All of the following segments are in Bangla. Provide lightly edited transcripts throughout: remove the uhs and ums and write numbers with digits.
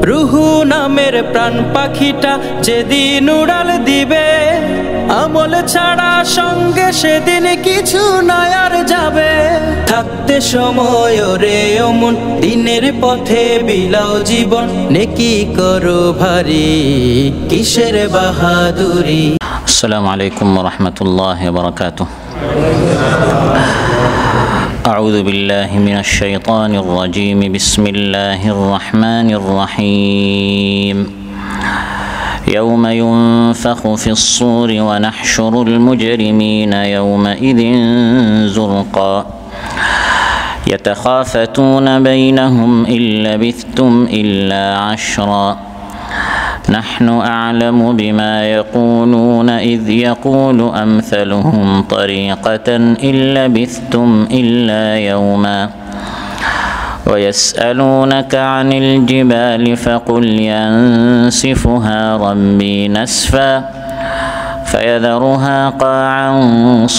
রুহু নামের প্রাণ পাখিটা যেদিন উড়াল দিবে, আমল ছাড়া সঙ্গে সেদিন কিছু নয় আর যাবে। থাকতে সময় রে অমন দিনের পথে বিলাও জীবন, নেকি করো ভারী কিসের বাহাদুরি। আসসালামু আলাইকুম ওয়া রাহমাতুল্লাহি ওয়া বারাকাতুহু। أعوذ بالله من الشيطان الرجيم. بسم الله الرحمن الرحيم. يوم ينفخ في الصور ونحشر المجرمين يومئذ زرقا يتخافتون بينهم إن لبثتم إلا عشرا نحن أعلم بما يقولون إذ يقول أمثلهم طريقة إن لبثتم إلا يوما ويسألونك عن الجبال فقل ينسفها ربي نسفا فيذرها قاعا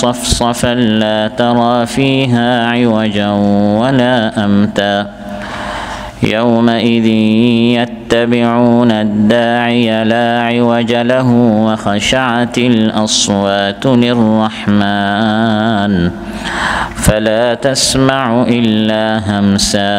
صفصفا لا ترى فيها عوجا ولا أمتا يومئذ يتبعون الداعي لا عوج له وخشعت الأصوات للرحمن فلا تسمع إلا همسا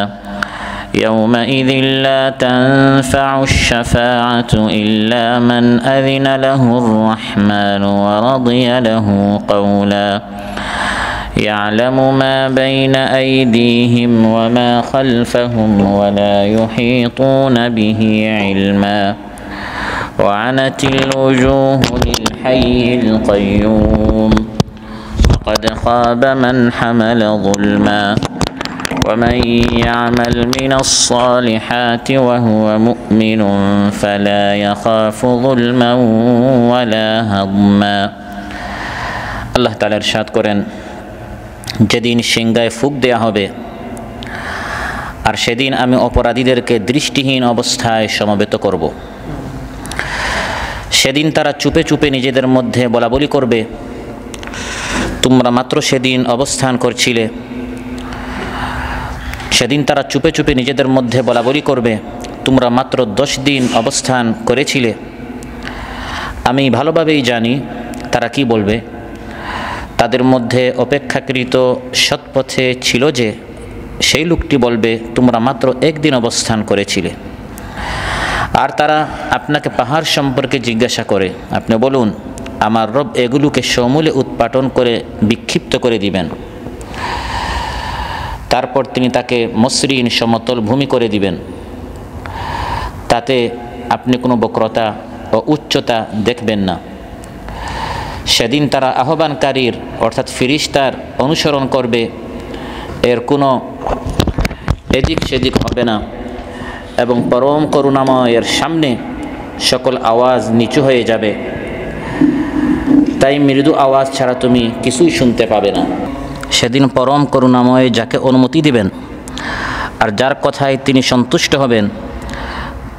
يومئذ لا تنفع الشفاعة إلا من أذن له الرحمن ورضي له قولا يعلم ما بين أيديهم وما خلفهم ولا يحيطون به علما وعنت الوجوه للحي القيوم وقد خاب من حمل ظلما ومن يعمل من الصالحات وهو مؤمن فلا يخاف ظلما ولا هضما। আল্লাহ তাআলা ইরশাদ করেন, যেদিন সিংহায় ফুঁক দেয়া হবে আর সেদিন আমি অপরাধীদেরকে দৃষ্টিহীন অবস্থায় সমবেত করব। সেদিন তারা চুপে চুপে নিজেদের মধ্যে বলাবলি করবে, তোমরা মাত্র সেদিন অবস্থান করছিলে। সেদিন তারা চুপে চুপে নিজেদের মধ্যে বলাবলি করবে, তোমরা মাত্র 10 দিন অবস্থান করেছিলে। আমি ভালোভাবেই জানি তারা কি বলবে। তাদের মধ্যে অপেক্ষাকৃত সৎপথে ছিল যে সেই লোকটি বলবে, তোমরা মাত্র 1 দিন অবস্থান করেছিলে। আর তারা আপনাকে পাহাড় সম্পর্কে জিজ্ঞাসা করে, আপনি বলুন, আমার রব এগুলোকে সমূলে উৎপাটন করে বিক্ষিপ্ত করে দিবেন। তারপর তিনি তাকে মসৃণ সমতল ভূমি করে দিবেন। তাতে আপনি কোনো বক্রতা ও উচ্চতা দেখবেন না। সেদিন তারা আহ্বানকারীর অর্থাৎ ফিরিস্তার অনুসরণ করবে, এর কোনো এদিক সেদিক হবে না এবং পরম করুণাময়ের সামনে সকল আওয়াজ নিচু হয়ে যাবে। তাই মৃদু আওয়াজ ছাড়া তুমি কিছুই শুনতে পাবে না। সেদিন পরম করুণাময় যাকে অনুমতি দিবেন আর যার কথায় তিনি সন্তুষ্ট হবেন,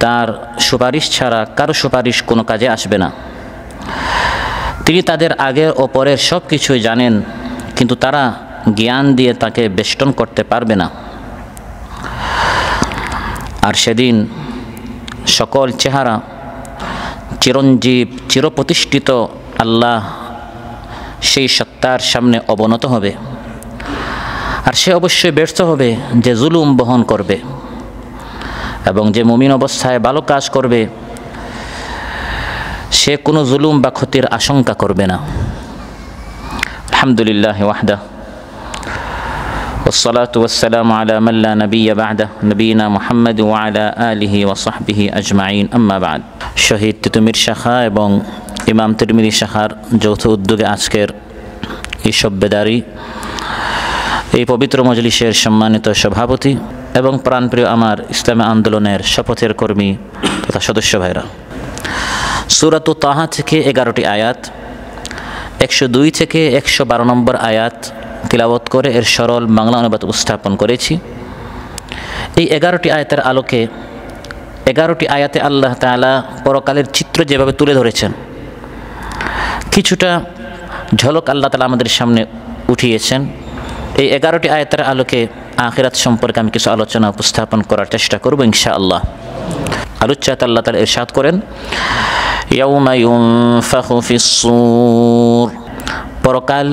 তার সুপারিশ ছাড়া কারো সুপারিশ কোনো কাজে আসবে না। তিনি তাদের আগের ও পরের সব কিছুই জানেন, কিন্তু তারা জ্ঞান দিয়ে তাকে বেষ্টন করতে পারবে না। আর সেদিন সকল চেহারা চিরঞ্জীব চিরপ্রতিষ্ঠিত আল্লাহ সেই সত্তার সামনে অবনত হবে। আর সে অবশ্যই ব্যর্থ হবে যে জুলুম বহন করবে, এবং যে মুমিন অবস্থায় ভালো কাজ করবে সে কোনো জুলুম বা ক্ষতির আশঙ্কা করবে না। আলহামদুলিল্লাহ ওয়াহদা والصلاة والسلام على من لا نبي بعده نبينا محمد وعلى آله وصحبه أجمعين أما بعد। শহীদ তিতুমির শাখা এবং ইমাম তিরমিজি শাখার যৌথ উদ্যোগে আজকের এই সব্যদারি এই পবিত্র মজলিসের সম্মানিত সভাপতি এবং প্রাণপ্রিয় আমার ইসলামী আন্দোলনের শপথের কর্মী তথা সদস্য ভাইরা, সূরাত তাহা থেকে 11টি আয়াত, 102 থেকে 112 নম্বর আয়াত তিলাওয়াত করে এর সরল বাংলা অনুবাদ উপস্থাপন করেছি। এই 11টি আয়াতের আলোকে 11টি আয়াতে আল্লাহ তাআলা পরকালের চিত্র যেভাবে তুলে ধরেছেন, কিছুটা ঝলক আল্লাহ তাআলা আমাদের সামনে উঠিয়েছেন। এই 11টি আয়াতের আলোকে আখিরাত সম্পর্কে আমি কিছু আলোচনা উপস্থাপন করার চেষ্টা করব ইনশাআল্লাহ। আলোচ্যাতে আল্লাহ তাআলা ইরশাদ করেন, ইয়াউমা ইউনফাখু ফিস-সূর, পরকাল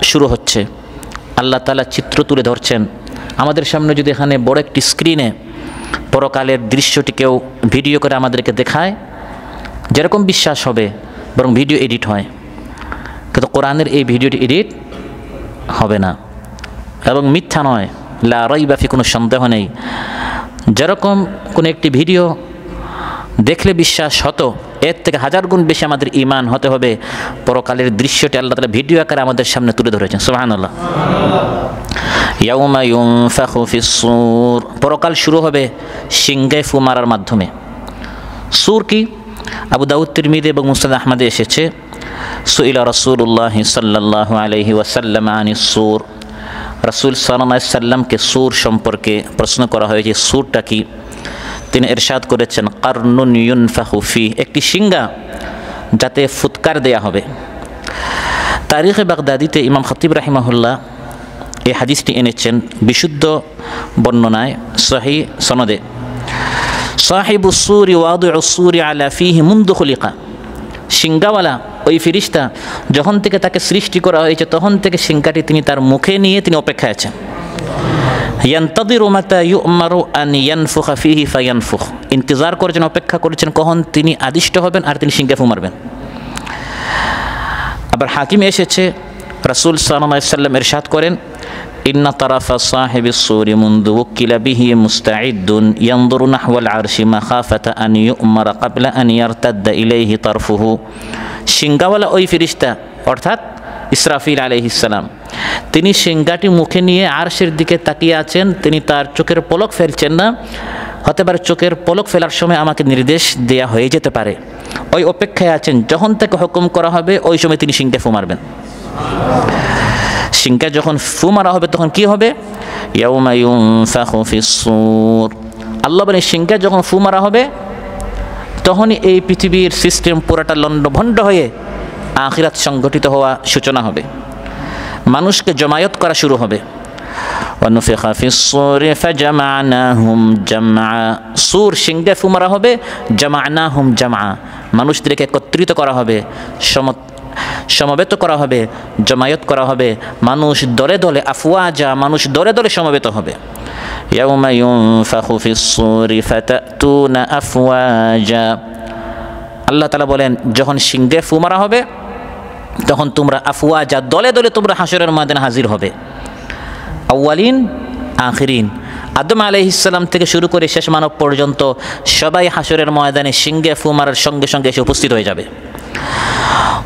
শুরু হচ্ছে। আল্লাহ তাআলা চিত্র তুলে ধরছেন আমাদের সামনে। যদি এখানে বড় একটি স্ক্রিনে পরকালের দৃশ্যটি কেউ ভিডিও করে আমাদেরকে দেখায়, যেরকম বিশ্বাস হবে, বরং ভিডিও এডিট হয়। কিন্তু কোরআনের এই ভিডিওটি এডিট হবে না এবং মিথ্যা নয়, লা রাইবা ফি, কোনো সন্দেহ নেই। যেরকম কোনো একটি ভিডিও দেখলে বিশ্বাস হতো, এর থেকে 1000 গুণ বেশি আমাদের ঈমান হতে হবে। পরকালের দৃশ্যটি আল্লাহ তাআলা ভিডিও আকারে আমাদের সামনে তুলে ধরেছেন। সুবহানাল্লাহ। ইয়াউমা ইউনফাখু ফিস-সূর, পরকাল শুরু হবে সিংহে ফু মারার মাধ্যমে। সূর কি? আবু দাউদ, তিরমিজি এবং মুসনাদ আহমদে এসেছে, সুইলা রাসূলুল্লাহ সাল্লাল্লাহু আলাইহি ওয়াসাল্লাম আনিস-সূর, রাসূল সাল্লাল্লাহু আলাইহি ওয়াসাল্লামকে সূর সম্পর্কে প্রশ্ন করা হয়েছে, সূরটা কি? তিনি ইরশাদ করেছেন, কারনুন ইউনফাখু ফি, একটি সিংহা যাতে ফুৎকার দেয়া হবে। তারিখে বাগদাদিতে ইমাম খতিব রাহিমাহুল্লাহ এই হাদিসটি এনেছেন বিশুদ্ধ বর্ণনায়, সহিহ সনদে। সাহিবুস সূরি ওয়াদিউস সূরি আলা ফিহি মুনযু খুলিকা, সিংহাওয়ালা ওই ফেরেশতা যখন থেকে তাকে সৃষ্টি করা হয়েছে তখন থেকে সিংহাটি তিনি তার মুখে নিয়ে তিনি অপেক্ষায় আছেন। ইয়ান্তাযিরু মাতা ইউমারু আন ইয়ানফুখা ফিহি ফায়ানফুখ, ইন্তজার করেছেন, অপেক্ষা করেছেন কখন তিনি আদিষ্ট হবেন আর তিনি সিংহে ফু মারবেন। আবার হাকিমে এসেছে, রাসূল সাল্লাল্লাহু আলাইহি ওয়াসাল্লাম ইরশাদ করেন, ইন্না তারাফা সাহিবিস সূরি মুনযু ওয়াকিলা বিহি মুস্তাঈদুন ইয়ানজুরু নাহওয়াল আরশি মাখাফাতা আন ইউমারা ক্বাবলা আন ইয়ারতাদ্দা ইলাইহি তারফুহু, সিংহাওয়ালা ওই ফেরেশতা অর্থাৎ ইসরাফিল আলাইহিস সালাম, তিনি সিংহাটি মুখে নিয়ে আরশের দিকে তাকিয়ে আছেন। তিনি তার চোখের পলক ফেলছেন না, হতে পারে চোখের পলক ফেলার সময় আমাকে নির্দেশ দেয়া হয়ে যেতে পারে। ওই অপেক্ষায় আছেন, যখন তাকে হুকুম করা হবে ওই সময় তিনি সিংহে ফু মারবেন। সিংহে যখন ফু মারা হবে তখন কি হবে? ইয়াউমা ইউনফাখু ফিস-সূর, আল্লাহ বলেন সিংহে যখন ফু মারা হবে তখনই এই পৃথিবীর সিস্টেম পুরাটা লণ্ডভণ্ড হয়ে আখিরাত সংগঠিত হওয়া সূচনা হবে, মানুষকে জমায়েত করা শুরু হবে। ওয়ানুফিখা ফিস-সূরি ফাজামা'নাহুম জামআ, সূর সিংহে ফু মারা হবে, জামা'নাহুম জামআ, মানুষদেরকে একত্রিত করা হবে, সমবেত করা হবে, জমায়েত করা হবে। মানুষ দলে দলে, আফওয়াজা, মানুষ দলে দলে সমবেত হবে। ইয়াউমা ইউনফাখু ফিস-সূরি ফাতাতুনা আফওয়াজা, আল্লাহ তাআলা বলেন যখন সিংহে ফু মারা হবে তখন তোমরা আফওয়াজা, দলে দলে তোমরা হাশরের ময়দানে হাজির হবে। আউয়ালিন আখিরিন, আদম আলাইহিস সালাম থেকে শুরু করে শেষ মানব পর্যন্ত সবাই হাশরের ময়দানে সিংহে ফু মারার সঙ্গে সঙ্গে এসে উপস্থিত হয়ে যাবে।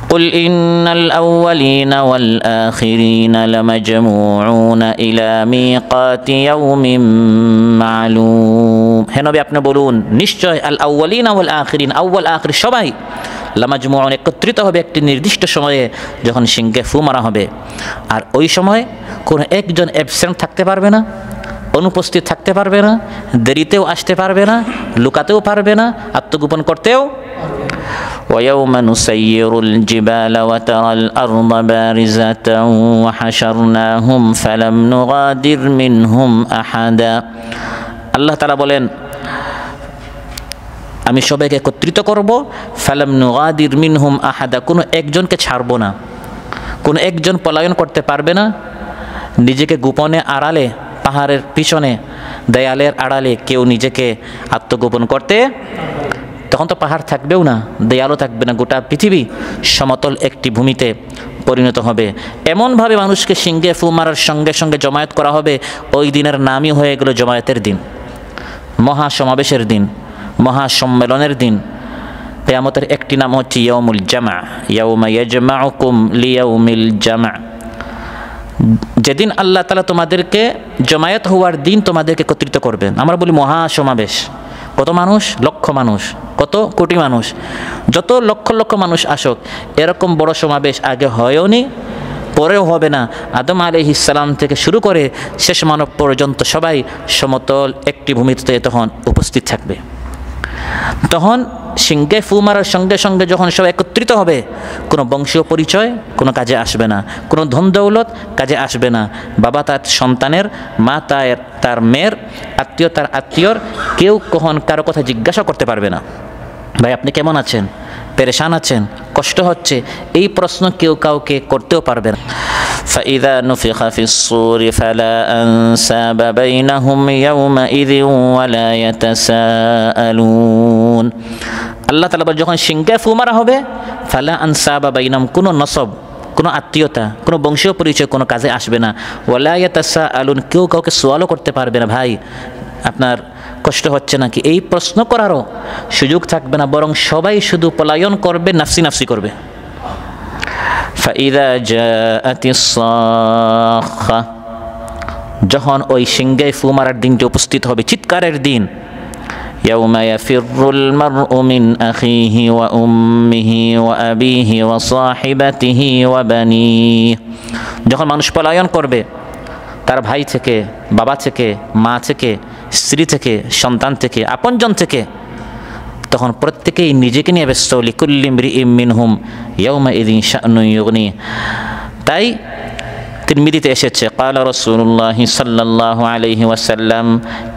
কুল ইন্নাল আউয়ালিনা ওয়াল আখিরিনা লামাজমুউনা ইলা মিকাতি ইয়াউমিন মা'লুম, হে নবী আপনি বলুন নিশ্চয় আল আউয়ালিনা ওয়াল আখিরিন, আউয়াল আখির সবাই, লামাজমুউন একত্রিত হবে একটি নির্দিষ্ট সময়ে যখন সিংহে ফু মারা হবে। আর ওই সময় কোনো একজন অ্যাবসেন্ট থাকতে পারবে না, অনুপস্থিত থাকতে পারবে না, দেরিতেও আসতে পারবে না, লুকাতেও পারবে না, আত্মগোপন করতেও। ويوم نسير الجبال وترى الأرض بارزة وحشرناهم فلم نغادر منهم أحدا, আল্লাহ তাআলা বলেন আমি সবাইকে একত্রিত করব, ফালাম নুগাদির মিনহুম আহাদা, কোনো একজনকে ছাড়ব না, কোনো একজন পলায়ন করতে পারবে না। নিজেকে গোপনে আড়ালে, পাহাড়ের পিছনে, দেয়ালের আড়ালে কেউ নিজেকে আত্মগোপন করতে, তখন তো পাহাড় থাকবেও না, দেয়ালও থাকবে না, গোটা পৃথিবী সমতল একটি ভূমিতে পরিণত হবে। এমনভাবে মানুষকে সিংহে ফু মারার সঙ্গে সঙ্গে জমায়েত করা হবে, ওই দিনের নামই হয়ে গেল জমায়েতের দিন, মহাসমাবেশের দিন, মহাসম্মেলনের দিন। কিয়ামতের একটি নাম হচ্ছে ইয়াউমুল জামা, ইয়াউমা ইয়াজমাউকুম লিয়াউমিল জামা, যেদিন আল্লাহ তাআলা তোমাদেরকে জমায়েত হওয়ার দিন তোমাদেরকে একত্রিত করবেন। আমরা বলি মহাসমাবেশ, কত মানুষ? লক্ষ মানুষ, কত কোটি মানুষ, যত লক্ষ লক্ষ মানুষ আসুক, এরকম বড় সমাবেশ আগে হয়ওনি, পরেও হবে না। আদম আলাইহিস সালাম থেকে শুরু করে শেষ মানব পর্যন্ত সবাই সমতল একটি ভূমিতে তখন উপস্থিত থাকবে। তখন সিংহে ফু মারার সঙ্গে সঙ্গে যখন সব একত্রিত হবে, কোনো বংশীয় পরিচয় কোনো কাজে আসবে না, কোনো ধন দৌলত কাজে আসবে না। বাবা তার সন্তানের, মা তার মেয়ের, আত্মীয় তার আত্মীয়র, কেউ কখন কারো কথা জিজ্ঞাসা করতে পারবে না। ভাই আপনি কেমন আছেন, পেরেশান আছেন, কষ্ট হচ্ছে, এই প্রশ্ন কেউ কাউকে করতেও পারবে না। فإذا نفخ في الصور فلا أنساب بينهم يومئذ ولا يتساءلون। আল্লাহ তাআলা যখন সিংহে ফু মারা হবে, ফালা আনসাবা বাইনাহুম, কোনো নসব, কোনো আত্মীয়তা, কোনো বংশীয় পরিচয় কোনো কাজে আসবে না। ওয়ালা ইয়াতাসাআলুন, কেউ কাউকে সওয়ালও করতে পারবে না, ভাই আপনার কষ্ট হচ্ছে নাকি, এই প্রশ্ন করারও সুযোগ থাকবে না, বরং সবাই শুধু পলায়ন করবে, নাফসি নাফসি করবে। ফাইদা জাআতিস সাখা, যখন ওই সিংহে ফু মারার দিনটি উপস্থিত হবে, চিৎকারের দিন। ইয়াউমা ইয়াফিরুল মারউ মিন আখিহি ওয়া উম্মিহি ওয়া আবিহি ওয়া সাহিবাতিহি ওয়া বানিহি, যখন মানুষ পলায়ন করবে তার ভাই থেকে, বাবা থেকে, মা থেকে, স্ত্রী থেকে, সন্তান থেকে, আপনজন থেকে, তখন প্রত্যেকেই নিজেকে নিয়ে ব্যস্ত। লিকুল্লি ইমরিইম মিনহুম ইয়াউমাইযিন শা'নুন ইউগনি। তাই তিরমিজিতে এসেছে, ক্বালা রাসূলুল্লাহ সাল্লাল্লাহু আলাইহি ওয়াসাল্লাম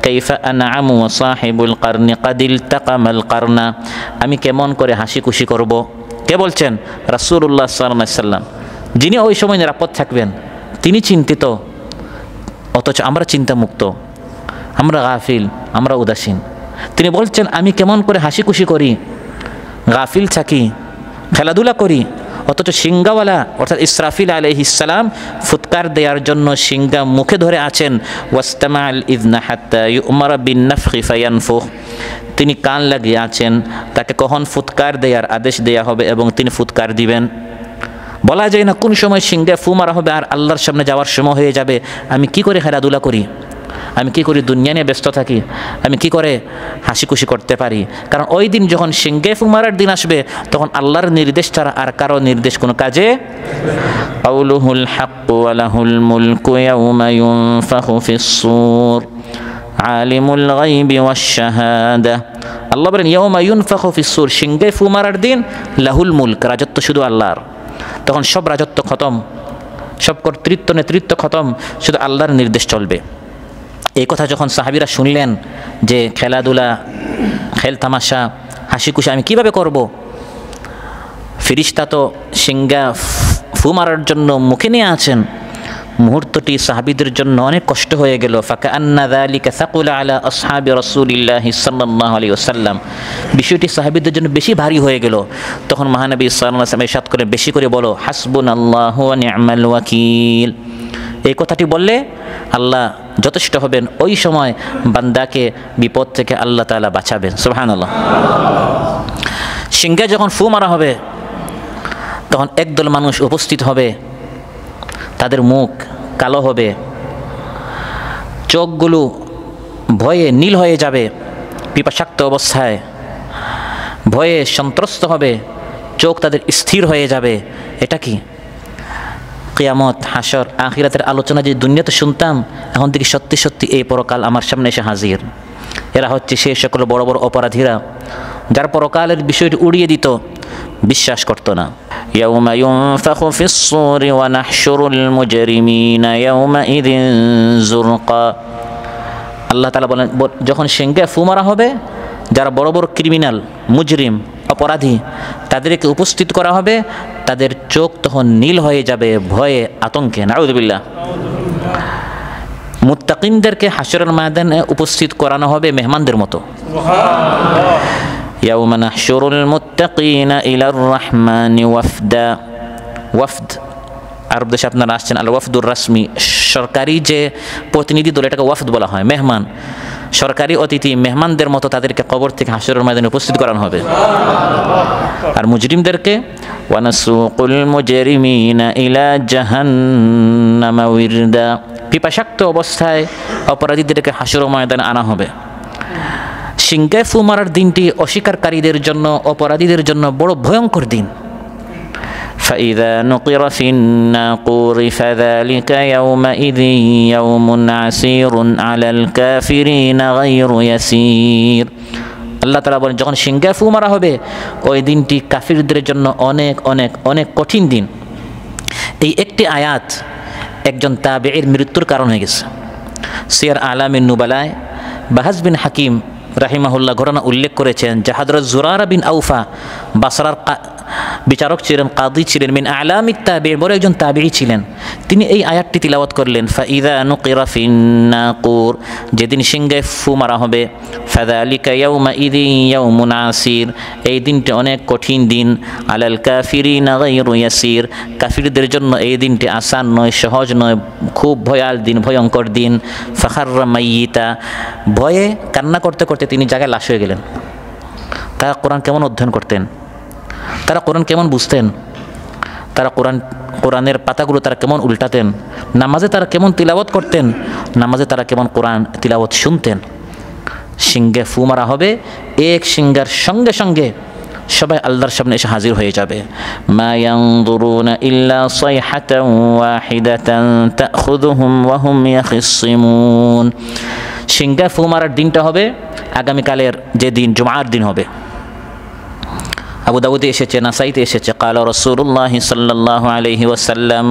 কাইফা আনআমু ওয়া সাহিবুল কারনি ক্বাদ ইলতাকামাল কারনা, আমি কেমন করে হাসি খুশি করব। কে বলছেন? রাসূলুল্লাহ সাল্লাল্লাহু আলাইহি ওয়াসাল্লাম, যিনি ওই সময় নিরাপদ থাকবেন, তিনি চিন্তিত, অথচ আমরা চিন্তামুক্ত, আমরা গাফিল, আমরা উদাসীন। তিনি বলছেন আমি কেমন করে হাসি খুশি করি, গাফিল থাকি, খেলাধুলা করি, অথচ সিংহাওয়ালা অর্থাৎ ইসরাফিল আলাইহিস সালাম ফুৎকার দেওয়ার জন্য সিংহা মুখে ধরে আছেন। ওয়াস্তামাল ইযনা হাত্তা ইউমারা বিন নাফখি ফায়ানফুখ, তিনি কান লাগিয়ে আছেন, তাকে কখন ফুৎকার দেওয়ার আদেশ দেয়া হবে এবং তিনি ফুৎকার দিবেন। বলা যায় না কোন সময় সিংহে ফু মারা হবে আর আল্লাহর সামনে যাওয়ার সময় হয়ে যাবে। আমি কি করে খেলাধুলা করি, আমি কি করে দুনিয়া নিয়ে ব্যস্ত থাকি, আমি কি করে হাসি খুশি করতে পারি। কারণ ওই দিন যখন সিংহে ফু মারার দিন আসবে, তখন আল্লাহর নির্দেশ ছাড়া আর কারো নির্দেশ কোনো কাজে। কাউলুহুল হাক্কু ওয়া লাহুল মুলকু ইয়াউমা ইউনফাখু ফিস সূর আলিমুল গায়বি ওয়াশ শাহাদা। আল্লাহ বলেন ইয়াউমা ইউনফাখু ফিস সূর, সিংহে ফু মারার দিন লাহুল মুলক, রাজত্ব শুধু আল্লাহর। তখন সব রাজত্ব খতম, সব কর্তৃত্ব নেতৃত্ব খতম, শুধু আল্লাহর নির্দেশ চলবে। এই কথা যখন সাহাবীরা শুনলেন যে খেলাধুলা, খেল তামাশা, হাসি খুশি আমি কিভাবে করব, ফিরিস্তা তো সিংহা ফু মারার জন্য মুখে নিয়ে আছেন, মুহূর্তটি সাহাবীদের জন্য অনেক কষ্ট হয়ে গেল। ফাকান্না যালিকা সাকুলা আলা আসহাবি রাসূলিল্লাহি সাল্লাল্লাহু আলাইহি ওয়াসাল্লাম, বিষয়টি সাহাবীদের জন্য বেশি ভারী হয়ে গেল। তখন মহানবী সাল্লাল্লাহু আলাইহি ওয়াসাল্লাম ইরশাদ করে, বেশি করে বলো হাসবুনাল্লাহু ওয়া নি'মাল ওয়াকিল। এই কথাটি বললে আল্লাহ যথেষ্ট হবেন, ওই সময় বান্দাকে বিপদ থেকে আল্লাহ তাআলা বাঁচাবেন। সুবহানাল্লাহ। সিংহে যখন ফু মারা হবে, তখন একদল মানুষ উপস্থিত হবে, তাদের মুখ কালো হবে, চোখগুলো ভয়ে নীল হয়ে যাবে, পিপাসাক্ত অবস্থায় ভয়ে সন্ত্রস্ত হবে, চোখ তাদের স্থির হয়ে যাবে। এটা কি? কিয়ামত, হাসর, আখিরাতের আলোচনা যে দুনিয়াতে শুনতাম, এখন থেকে সত্যি সত্যি এই পরকাল আমার সামনে এসে হাজির। এরা হচ্ছে সেই সকল বড় বড় অপরাধীরা যার পরকালের বিষয়টি উড়িয়ে দিত, বিশ্বাস করতো না। ইয়াউমা ইউনফাখু ফিস সূরি ওয়া নাহশুরুল মুজরিমিনা ইয়াউমাইযিন যুরকা। আল্লাহ তাআলা বলেন যখন সিংহে ফু মারা হবে, যারা বড় বড় ক্রিমিনাল, মুজরিম, অপরাধী, তাদেরকে উপস্থিত করা হবে, তাদের চোখ তখন নীল হয়ে যাবে ভয়ে, আতঙ্কে। নাউযুবিল্লাহ। মুত্তাকিনদেরকে হাশরের ময়দানে উপস্থিত করানো হবে মেহমানদের মতো। ইয়াউমা নাহশুরুল মুত্তাকিনা ইলার রাহমানি ওয়াফদা। ওয়াফদ আরব দেশে আপনারা আসছেন, আল ওয়াফদুর রাসমি, সরকারি যে প্রতিনিধি দল, এটাকে ওয়াফদ বলা হয়, মেহমান, সরকারি অতিথি, মেহমানদের মতো তাদেরকে কবর থেকে হাশরের ময়দানে উপস্থিত করানো হবে। আর মুজরিমদেরকে ওয়ানাসুকুল মুজরিমিনা ইলা জাহান্নামা উইরদা, পিপাসাক্ত অবস্থায় অপরাধীদেরকে হাশরের ময়দানে আনা হবে। সিংহে ফু মারার দিনটি অস্বীকারীদের জন্য, অপরাধীদের জন্য বড় ভয়ঙ্কর দিন। فإذا نقر في الناقور فذلك يومئذ يوم عسير على الكافرين غير يسير। আল্লাহ তাআলা বলেন যখন সিংহে ফু মারা হবে ওই দিনটি কাফিরদের জন্য অনেক অনেক অনেক কঠিন দিন। এই একটি আয়াত একজন তাবেঈর মৃত্যুর কারণ হয়ে গেছে। সিয়ার আলামিন নুবালায় বাহাজ বিন হাকিম রাহিমাহুল্লাহ ঘটনা উল্লেখ করেছেন যে হযরত জুরারা বিন আউফা বাসরার বিচারক ছিলেন, কাদি ছিলেন, মিন আলামিত তাবেঈ, বড় একজন তাবেঈ ছিলেন। তিনি এই আয়াতটি তিলাওয়াত করলেন, ফাইযা নুকিরা ফিন নাকুর, যেদিন সিংহে ফু মারা হবে, ফাযালিকা ইয়াউমাইযিন ইয়াউমুন আসির, এই দিনটি অনেক কঠিন দিন, আলাল কাফিরিনা গায়রু ইয়াসির, কাফিরদের জন্য এই দিনটি আসান নয়, সহজ নয়, খুব ভয়াল দিন, ভয়ঙ্কর দিন। ফাখাররা মাইয়িতা, ভয়ে কান্না করতে করতে তিনি জায়গায় লাশ হয়ে গেলেন। তারা কোরআন কেমন অধ্যয়ন করতেন, তারা কোরআন কেমন বুঝতেন, তারা কোরআনের পাতাগুলো তারা কেমন উল্টাতেন, নামাজে তারা কেমন তিলাওয়াত করতেন, নামাজে তারা কেমন কোরআন তিলাওয়াত শুনতেন। সিংহে ফু মারা হবে, এক সিংহের সঙ্গে সঙ্গে সবাই আল্লাহর সামনে এসে হাজির হয়ে যাবে। মা ইয়ানজুরুনা ইল্লা সাইহাতান ওয়াহিদাতান তাখুযুহুম ওয়া হুম ইয়াখিসিমুন। সিংহে ফু মারার দিনটা হবে আগামীকালের যে দিন জুমার দিন হবে। আবু দাউদে এসেছে, নাসাইতে এসেছে, ক্বালা রাসূলুল্লাহ সাল্লাল্লাহু আলাইহি ওয়াসাল্লাম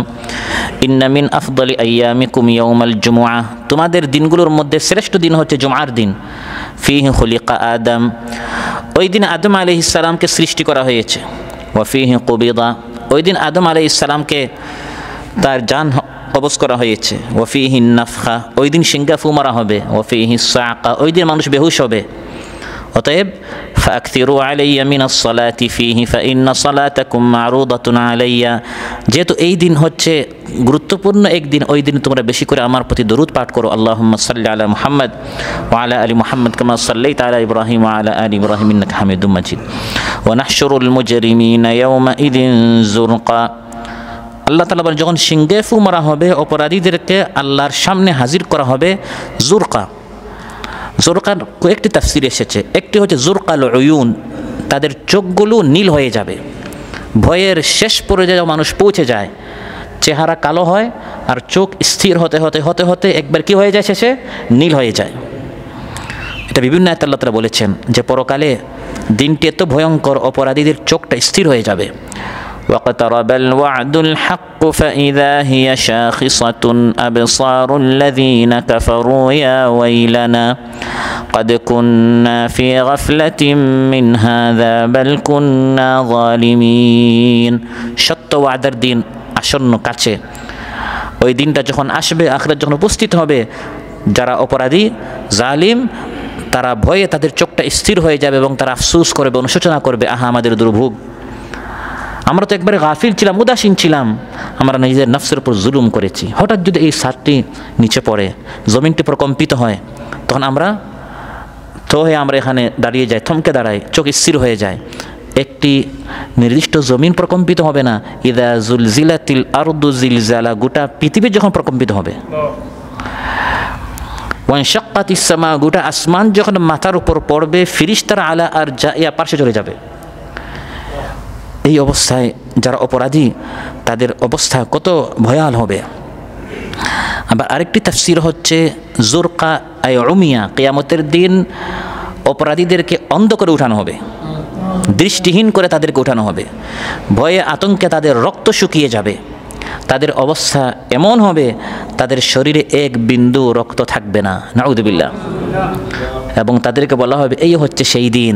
ইন্না মিন আফদালি আইয়ামিকুম ইয়াউমাল জুমআহ, তোমাদের দিনগুলোর মধ্যে শ্রেষ্ঠ দিন হচ্ছে জুমার দিন। ফীহি খুলিকা আদম, ওই দিন আদম আলাইহিস সালামকে সৃষ্টি করা হয়েছে। ওয়া ফীহি কুবিদা, ওই দিন আদম আলাইহিস সালামকে তার জান কবজ করা হয়েছে। ওয়া ফীহি নাফখা, ওই দিন সিংহে ফু মারা হবে। ওয়া ফীহি সাআকা, ওই দিন মানুষ বেহুশ হবে। অতএব ফাকথিরু আলাইয়া মিনাস সালাতি ফীহি ফাইন্না সালাতাকুম মারুদাতুন আলাইয়া, যেহেতু এই দিন হচ্ছে গুরুত্বপূর্ণ একদিন, ওই দিন তোমরা বেশি করে আমার প্রতি দরুদ পাঠ করো। আল্লাহুম্মা সাল্লি আলা মুহাম্মদ ওয়া আলা আলি মুহাম্মদ কামা সাল্লাইতা আলা ইব্রাহিম ওয়া আলা আলি ইব্রাহিম ইন্নাকা হামিদুম মাজিদ। ওয়া নাহশুরুল মুজরিমিনা ইয়াওমাইযিন যুরকা, আল্লাহ তাআলা বলেন যখন সিংহে ফু মারা হবে অপরাধীদেরকে আল্লাহর সামনে হাজির করা হবে যুরকা। জোরকার কয়েকটি তাফসির এসেছে, একটি হচ্ছে জোরকাল উয়ুন, তাদের চোখগুলো নীল হয়ে যাবে, ভয়ের শেষ পর্যায়ে মানুষ পৌঁছে যায়, চেহারা কালো হয় আর চোখ স্থির হতে হতে হতে হতে একবার কি হয়ে যায়, শেষে নীল হয়ে যায়। এটা বিভিন্ন আয়াতে আল্লাহ তাআলা বলেছেন যে পরকালে দিনটি এত ভয়ঙ্কর অপরাধীদের চোখটা স্থির হয়ে যাবে। واقترب الوعد الحق فإذا هي شاخصة أبصار الذين كفروا يا ويلنا قد كنا في غفلة من هذا بل كنا ظالمين। সত্য ওয়াদার দিন আসন্ন কাছে, ওই দিনটা যখন আসবে, আখিরাত যখন উপস্থিত হবে, যারা অপরাধী জালিম তারা ভয়ে তাদের চোখটা স্থির হয়ে যাবে এবং তারা আফসোস করবে, অনুশোচনা করবে, আহা আমাদের দুর্ভোগ, আমরা তো একবারে গাফিল ছিলাম, উদাসীন ছিলাম, আমরা নিজেদের নফসের উপর জুলুম করেছি। হঠাৎ যদি এই ছাদটি নিচে পড়ে, জমিনটি প্রকম্পিত হয়, তখন আমরা এখানে দাঁড়িয়ে যাই, থমকে দাঁড়াই, চোখ স্থির হয়ে যায়। একটি নির্দিষ্ট জমিন প্রকম্পিত হবে না, ইদা জুলজিলাতিল আরদু জিলজালা, গোটা পৃথিবী যখন প্রকম্পিত হবে। ওয়ানশাক্কাতিস সামা, গোটা আসমান যখন মাথার উপর পড়বে, ফিরিশতারা আলা আর জাইয়া পার্শ্বে চলে যাবে। এই অবস্থায় যারা অপরাধী তাদের অবস্থা কত ভয়াল হবে। আবার আরেকটি তাফসীর হচ্ছে জুরকা আই উমিয়া, কিয়ামতের দিন অপরাধীদেরকে অন্ধ করে উঠানো হবে, দৃষ্টিহীন করে তাদেরকে উঠানো হবে, ভয়ে আতঙ্কে তাদের রক্ত শুকিয়ে যাবে, তাদের অবস্থা এমন হবে তাদের শরীরে এক বিন্দু রক্ত থাকবে না, নাউযুবিল্লাহ। এবং তাদেরকে বলা হবে এই হচ্ছে সেই দিন,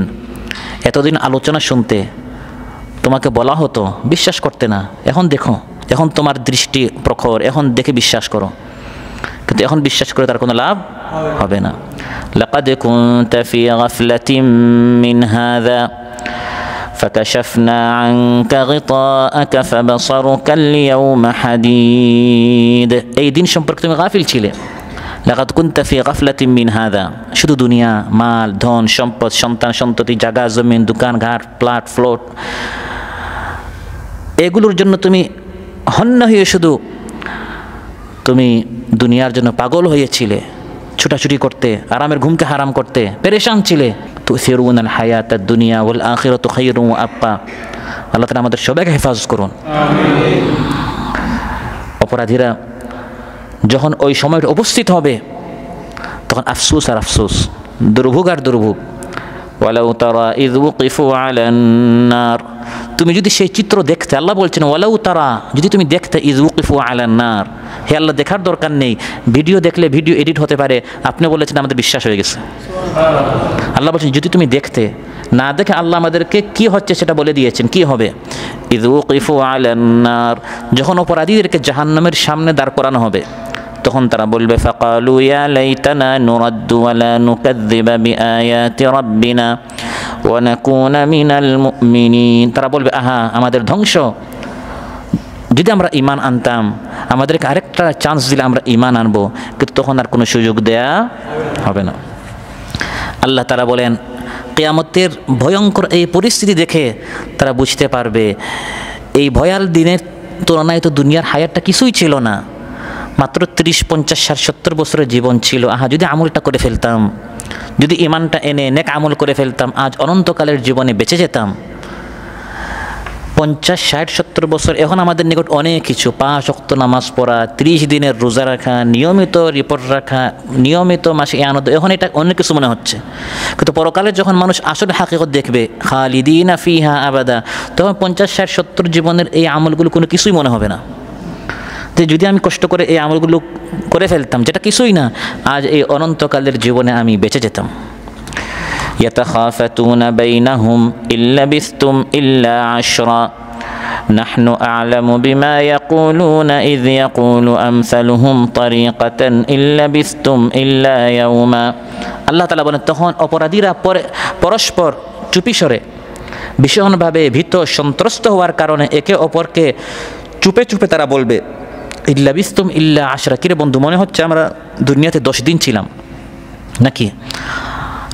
এতদিন আলোচনা শুনতে তোমাকে বলা হতো, বিশ্বাস করতে না, এখন দেখো, এখন তোমার দৃষ্টি প্রখর, এখন দেখে বিশ্বাস করো, কিন্তু এখন বিশ্বাস করে তার কোনো লাভ হবে না। লাকাদ কুনতা ফি গাফলাতিন মিন হাযা ফাকাশাফনা আনকা গিতাআকা ফাবসারুকা আল-ইয়াওমা হাদীদ, এই দিন সম্পর্কে তুমি গাফিল ছিলে। লাকাদ কুনতা ফি গাফলাতিন মিন হাযা, শুধু দুনিয়া, মাল, ধন, সম্পদ, সন্তান, সন্ততি, জায়গা, জমিন, দোকান, ঘাট, প্লট, ফ্লোট, এগুলোর জন্য তুমি হন্য হয়ে শুধু তুমি দুনিয়ার জন্য পাগল হয়েছিলে, ছুটাছুটি করতে, আরামের ঘুমকে হারাম করতে পেরেশান ছিলে। তুসিরুনাল হায়াতাদ দুনিয়া ওয়াল আখিরাতু খায়রুন ওয়া আবকা। আল্লাহ তাআলা আমাদের সবাইকে হেফাজত করুন, আমিন। অপরাধীরা যখন ওই সময়টা উপস্থিত হবে তখন আফসোস আর আফসোস, দুর্ভোগ আর দুর্ভোগ, ওয়ালাউ তারা ইয ওয়াকিফু আলান নার, তুমি যদি সেই চিত্র দেখতে, আল্লাহ বলছেন ওয়ালাউ তারা, যদি তুমি দেখতে ইয ওয়াকিফু আলান নার, হে আল্লাহ দেখার দরকার নেই, ভিডিও দেখলে ভিডিও এডিট হতে পারে, আপনি বলেছেন আমাদের বিশ্বাস হয়ে গেছে। আল্লাহ বলছেন যদি তুমি দেখতে, না দেখে আল্লাহ আমাদেরকে কি হচ্ছে সেটা বলে দিয়েছেন, কি হবে। ইয ওয়াকিফু আলান নার, যখন অপরাধীদেরকে জাহান্নামের সামনে দাঁড় করানো হবে, তখন তারা বলবে ফাকালু ইয়া লাইতানা নুরাদ্দু ওয়া লা নুকাযযিবা বিআয়াতি রাব্বিনা ওয়া নাকুনা মিনাল মুমিনিন, তারা বলবে আহা আমাদের ধ্বংস, যদি আমরা ঈমান আনতাম, আমাদেরকে আরেকটা চান্স দিলে আমরা ঈমান আনবো, কিন্তু তখন আর কোনো সুযোগ দেয়া হবে না। আল্লাহ তাআলা বলেন কিয়ামতের ভয়ঙ্কর এই পরিস্থিতি দেখে তারা বুঝতে পারবে এই ভয়াল দিনের তুলনায় তো দুনিয়ার হায়াতটা কিছুই ছিল না, মাত্র 30, 50, 60, 70 বছরের জীবন ছিল। আহা যদি আমলটা করে ফেলতাম, যদি ঈমানটা এনে নেক আমল করে ফেলতাম, আজ অনন্তকালের জীবনে বেঁচে যেতাম। 50, 60, 70 বছর এখন আমাদের নিকট অনেক কিছু, 5 ওয়াক্ত নামাজ পড়া, 30 দিনের রোজা রাখা, নিয়মিত রিপোর্ট রাখা, নিয়মিত মাসে আনন্দ, এখন এটা অনেক কিছু মনে হচ্ছে। কিন্তু পরকালে যখন মানুষ আসলে হাকিকত দেখবে খালিদিনা ফিহা আবাদা, তখন 50, 60, 70 জীবনের এই আমলগুলো কোনো কিছুই মনে হবে না। যে যদি আমি কষ্ট করে এই আমলগুলো করে ফেলতাম, যেটা কিছুই না, আজ এই অনন্তকালের জীবনে আমি বেঁচে যেতাম। ইয়াতাখাফাতুনা বাইনাহুম ইল্লা বিস্তুম ইল্লা আশরা নাহনু আ'লামু বিমা ইয়াকুলুনা ইয ইয়াকুলু আমসালুহুম তারিকাতান ইল্লা বিস্তুম ইল্লা ইয়াওমা। আল্লাহ তাআলা বলেন তখন অপরাধীরা পরস্পর চুপিসরে ভীষণভাবে ভীত সন্ত্রস্ত হওয়ার কারণে একে অপরকে চুপে চুপে তারা বলবে ইল্লা বিস্তুম ইল্লা আশরা, কিরে বন্ধু মনে হচ্ছে আমরা দুনিয়াতে 10 দিন ছিলাম নাকি।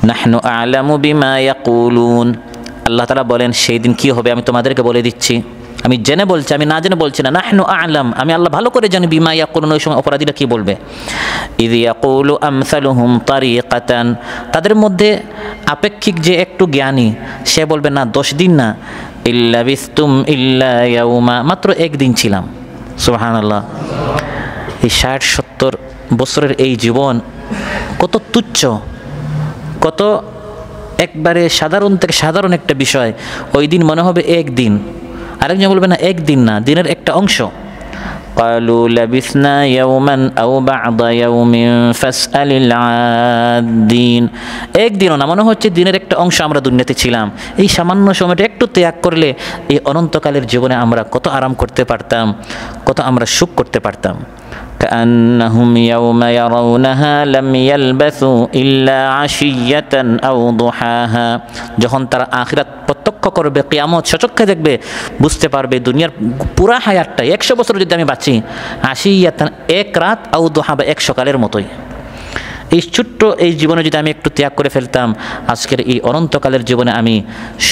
নাহনু আ'লামু বিমা ইয়াকুলুন, আল্লাহ তাআলা বলেন সেই দিন কি হবে আমি তোমাদেরকে বলে দিচ্ছি, আমি জেনে বলছি, আমি না জেনে বলছি না। নাহনু আ'লাম, আমি আল্লাহ ভালো করে জানি, বিমা ইয়াকুলুন, ওই সময় অপরাধীরা কি বলবে। ইয ইয়াকুলু আমসালুহুম তারিকাতান, তাদের মধ্যে আপেক্ষিক যে একটু জ্ঞানী সে বলবে না 10 দিন না, ইল্লা বিস্তুম ইল্লা ইয়াওমা, মাত্র 1 দিন ছিলাম। সুবহানাল্লাহ, এই 60-70 বছরের এই জীবন কত তুচ্ছ, কত একবারে সাধারণ থেকে সাধারণ একটা বিষয়, ওই দিন মনে হবে 1 দিন। আরেকজন বলবে না 1 দিন না, দিনের একটা অংশ। قالوا لبثنا يوما أو بعض يوم فاسأل العادين, 1 দিনও না, মনে হচ্ছে দিনের একটা অংশ আমরা দুনিয়াতে ছিলাম। এই সামান্য সময়টা একটু ত্যাগ করলে এই অনন্তকালের জীবনে আমরা কত আরাম করতে পারতাম, কত আমরা সুখ করতে পারতাম। كأنهم يوم يرونها لم يلبثوا إلا عشية أو ضحاها, যখন তারা আখিরাত প্রত্যক্ষ করবে, কিয়ামত সচক্ষে দেখবে, বুঝতে পারবে দুনিয়ার পুরা হায়াতটা 100 বছর যদি আমি বাঁচি, আশিয়াতান 1 রাত, আও দুহা বা 1 সকালের মতোই। এই ছোট্ট এই জীবনে যদি আমি একটু ত্যাগ করে ফেলতাম, আজকের এই অনন্তকালের জীবনে আমি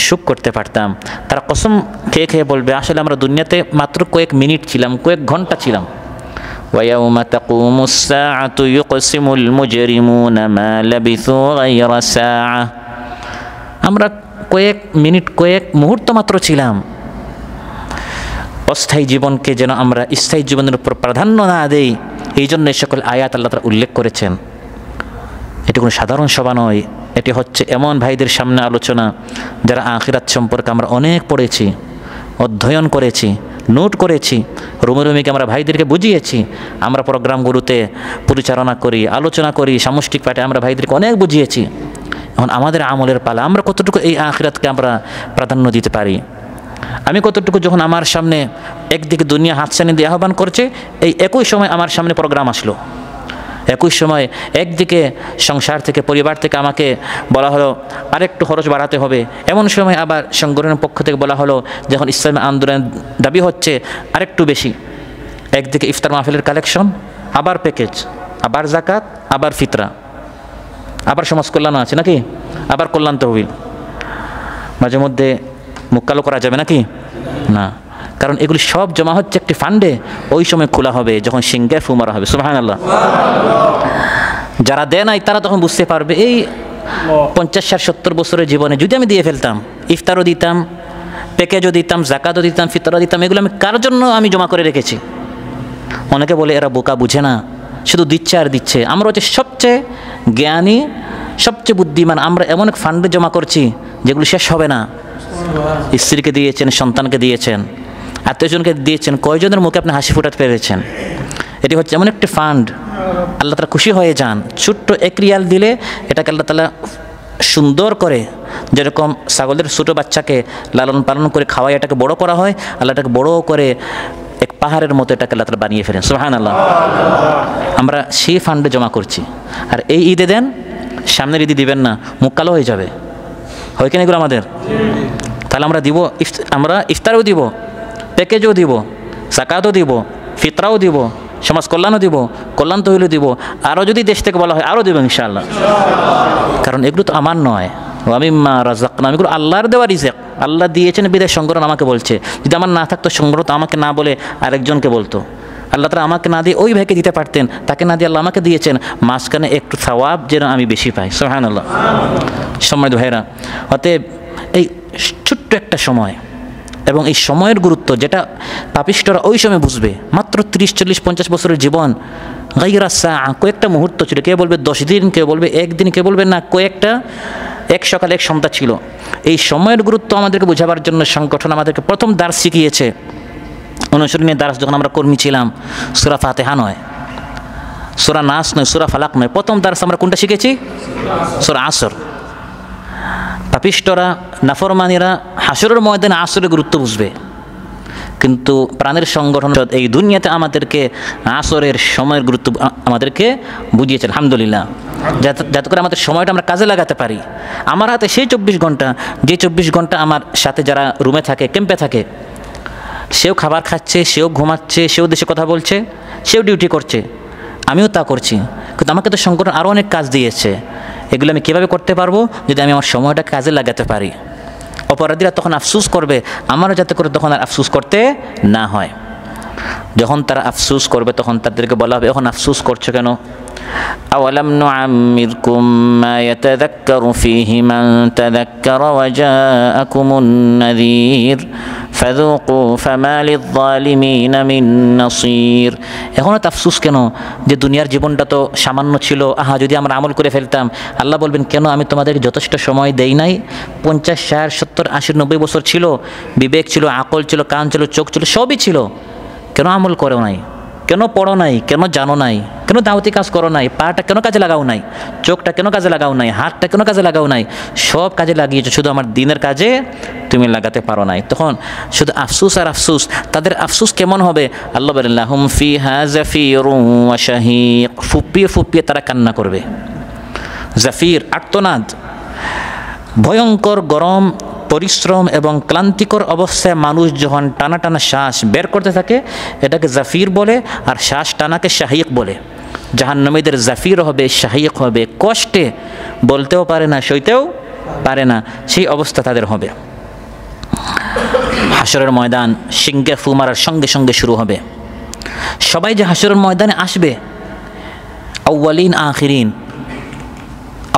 সুখ করতে পারতাম। তারা কসম খেয়ে খেয়ে বলবে আসলে আমরা দুনিয়াতে মাত্র কয়েক মিনিট ছিলাম, কয়েক ঘন্টা ছিলাম। ويوم تقوم الساعة يقسم المجرمون ما لبثوا غير ساعة, আমরা কয়েক মিনিট কয়েক মুহূর্ত মাত্র ছিলাম। অস্থায়ী জীবনকে যেন আমরা স্থায়ী জীবনের উপর প্রাধান্য না দেই, এই জন্য এই সকল আয়াত আল্লাহ তাআলা উল্লেখ করেছেন। এটি কোনো সাধারণ সভা নয়, এটি হচ্ছে এমন ভাইদের সামনে আলোচনা যারা আখিরাত সম্পর্কে আমরা অনেক পড়েছি, অধ্যয়ন করেছি, নোট করেছি, রুমে রুমে আমরা ভাইদেরকে বুঝিয়েছি। আমরা প্রোগ্রামগুলোতে পরিচালনা করি, আলোচনা করি, সামষ্টিক পাঠে আমরা ভাইদেরকে অনেক বুঝিয়েছি। এখন আমাদের আমলের পালা, আমরা কতটুকু এই আখিরাতকে আমরা প্রাধান্য দিতে পারি। আমি কতটুকু যখন আমার সামনে একদিকে দুনিয়া হাতছানি দিয়ে আহ্বান করছে, এই একই সময় আমার সামনে প্রোগ্রাম আসলো, একই সময় একদিকে সংসার থেকে পরিবার থেকে আমাকে বলা হলো আরেকটু খরচ বাড়াতে হবে, এমন সময় আবার সংগঠনের পক্ষ থেকে বলা হলো যখন ইসলামী আন্দোলনের দাবি হচ্ছে আরেকটু বেশি, একদিকে ইফতার মাহফিলের কালেকশন, আবার প্যাকেজ, আবার জাকাত, আবার ফিতরা, আবার সমাজ কল্যাণ আছে নাকি, আবার কল্যাণ তহবিল, মাঝে মধ্যে মুখ কালো করা যাবে নাকি না, কারণ এগুলি সব জমা হচ্ছে একটি ফান্ডে, ওই সময় খোলা হবে যখন সিংহের ফু মারা হবে। সুবহানাল্লাহ, যারা দেয় নাই তারা তখন বুঝতে পারবে এই 50, 60, 70 বছরের জীবনে যদি আমি দিয়ে ফেলতাম, ইফতারও দিতাম, প্যাকেজও দিতাম, জাকাতও দিতাম, ফিতরও দিতাম, এগুলো আমি কার জন্য আমি জমা করে রেখেছি। অনেকে বলে এরা বোকা, বুঝে না, শুধু দিচ্ছে আর দিচ্ছে। আমরা হচ্ছে সবচেয়ে জ্ঞানী সবচেয়ে বুদ্ধিমান। আমরা এমন এক ফান্ডে জমা করছি যেগুলো শেষ হবে না। স্ত্রীকে দিয়েছেন, সন্তানকে দিয়েছেন, আত্মীয়জনকে দিয়েছেন, কয়জনের মুখে আপনি হাসি ফোটাতে পেরেছেন? এটি হচ্ছে এমন একটি ফান্ড, আল্লাহ তাআলা খুশি হয়ে যান। ছোট্ট 1 রিয়াল দিলে এটাকে আল্লাহ তাআলা সুন্দর করে, যেরকম ছাগলের ছোটো বাচ্চাকে লালন পালন করে খাওয়াই এটাকে বড় করা হয়, আল্লাহ এটাকে বড় করে এক পাহাড়ের মতো এটাকে আল্লাহ তাআলা বানিয়ে ফেলেন। সুবহানাল্লাহ। আমরা সেই ফান্ডে জমা করছি। আর এই ঈদে দেন, সামনের ঈদে দিবেন না, মুখ কালো হয়ে যাবে। হয় কিনা এগুলো আমাদের? তাহলে আমরা দিব, আমরা ইফতারও দিব, প্যাকেজও দিব, যাকাতও দিব, ফিতরাও দিব, সমাজ কল্যাণও দিব, কল্যাণ তহবিলও দিব, আরও যদি দেশ থেকে বলা হয় আরও দেবো ইনশাআল্লাহ। কারণ এগুলো তো আমার নয়, ওয়ামিম্মা রাযাকনাহুম, এগুলো আল্লাহর দেওয়া রিজিক। আল্লাহ দিয়েছেন বিদায় সংগ্রহ আমাকে বলছে। যদি আমার না থাকতো সংগ্রহ তো আমাকে না বলে আরেকজনকে বলতো। আল্লাহ তাআলা আমাকে না দিয়ে ওই ভাইকে দিতে পারতেন, তাকে না দিয়ে আল্লাহ আমাকে দিয়েছেন, মাঝখানে একটু সওয়াব যেন আমি বেশি পাই। সুবহানাল্লাহ। সম্মানিত ভাইরা, অতএব এই ছোট্ট একটা সময় এবং এই সময়ের গুরুত্ব যেটা পাপিষ্ঠরা ওই সময় বুঝবে। মাত্র 30, 40, 50 বছরের জীবন, গায়রা সাআ, কয়েকটা মুহূর্ত ছিল। কে বলবে 10 দিন, কে বলবে 1 দিন, কে বলবে না কয়েকটা, এক সকাল এক সন্ধ্যা ছিল। এই সময়ের গুরুত্ব আমাদেরকে বোঝাবার জন্য সংগঠন আমাদেরকে প্রথম দার্স শিখিয়েছে। অনুসরণীয় দার্স যখন আমরা কর্মী ছিলাম, সূরা ফাতিহা নয়, সূরা নাস নয়, সূরা ফালাক নয়, প্রথম দার্স আমরা কোনটা শিখেছি? সূরা আসর। পাপিষ্ঠরা, নাফরমানিরা হাসরের ময়দানে আসরের গুরুত্ব বুঝবে, কিন্তু প্রাণের সংগঠন এই দুনিয়াতে আমাদেরকে আসরের সময়ের গুরুত্ব আমাদেরকে বুঝিয়েছে। আলহামদুলিল্লাহ, যাতে করে আমাদের সময়টা আমরা কাজে লাগাতে পারি। আমার হাতে সেই 24 ঘন্টা, যে 24 ঘন্টা আমার সাথে যারা রুমে থাকে, ক্যাম্পে থাকে, সেও খাবার খাচ্ছে, সেও ঘুমাচ্ছে, সেও দেশে কথা বলছে, সেও ডিউটি করছে, আমিও তা করছি, কিন্তু আমাকে তো সংগঠন আরও অনেক কাজ দিয়েছে। এগুলো আমি কীভাবে করতে পারবো? যদি আমি আমার সময়টা কাজে লাগাতে পারি। অপরাধীরা তখন আফসোস করবে, আমারও যাতে করে তখন আর আফসোস করতে না হয়। যখন তারা আফসোস করবে তখন তাদেরকে বলা হবে, এখন আফসোস করছো কেন? আওয়ালাম নুআম্মিরকুম মা ইয়াতাযাক্কারু ফীহি মান তাযাক্কারা ওয়া জাআকুমুন নাযীর ফাযুকু ফামা লিয-যালিমিনা মিন নাসীর। এখনও তো আফসোস কেন যে দুনিয়ার জীবনটা তো সামান্য ছিল, আহা যদি আমরা আমল করে ফেলতাম। আল্লাহ বলবেন, কেন আমি তোমাদেরকে যথেষ্ট সময় দেই নাই? 50, 60, 70, 80, 90 বছর ছিল, বিবেক ছিল, আকল ছিল, কান ছিল, চোখ ছিল, সবই ছিল, কেন আমল করো নাই? কেন পড়ো নাই? কেন জানো নাই? কেন দাওয়াতি কাজ করো নাই? পাটা কেন কাজে লাগাও নাই? চোখটা কেন কাজে লাগাও নাই? হাতটা কেন কাজে লাগাও নাই? সব কাজে লাগিয়েছো, শুধু আমার দিনের কাজে তুমি লাগাতে পারো নাই। তখন শুধু আফসুস আর আফসুস। তাদের আফসুস কেমন হবে? আল্লাহ বলেন, লাহুম ফিহা জাফিরুন ওয়া শাহীক, ফুপিয়ে ফুপিয়ে তারা কান্না করবে। জাফির, আর্তনাদ, ভয়ঙ্কর গরম, পরিশ্রম এবং ক্লান্তিকর অবস্থায় মানুষ যখন টানা টানা শ্বাস বের করতে থাকে, এটাকে জাফির বলে, আর শ্বাস টানাকে শাহীক বলে। জাহান্নামীদের জাফির হবে, শাহীক হবে, কষ্টে বলতেও পারে না, সইতেও পারে না, সেই অবস্থা তাদের হবে। হাসরের ময়দান সিংহে ফু মারার সঙ্গে সঙ্গে শুরু হবে। সবাই যে হাসরের ময়দানে আসবে, আউয়ালিন আখিরিন,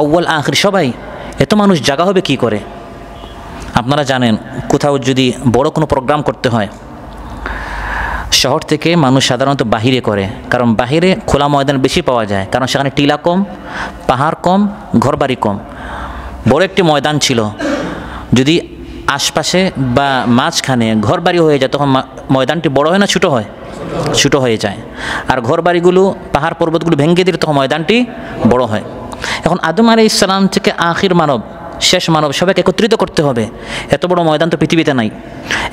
আউয়াল আখির সবাই, এত মানুষ জায়গা হবে কি করে? আপনারা জানেন, কোথাও যদি বড় কোনো প্রোগ্রাম করতে হয়, শহর থেকে মানুষ সাধারণত বাহিরে করে, কারণ বাহিরে খোলা ময়দান বেশি পাওয়া যায়, কারণ সেখানে টিলা কম, পাহাড় কম, ঘরবাড়ি কম। বড় একটি ময়দান ছিল, যদি আশপাশে বা মাঝখানে ঘরবাড়ি হয়ে যায়, তখন ময়দানটি বড় হয় না ছোটো হয়? ছোটো হয়ে যায়। আর ঘরবাড়িগুলো, পাহাড় পর্বতগুলো ভেঙে দিলে তখন ময়দানটি বড় হয়। এখন আদম আলাইহিস সালাম থেকে আখির মানব, শেষ মানব, সবাইকে একত্রিত করতে হবে। এত বড় ময়দান তো পৃথিবীতে নাই।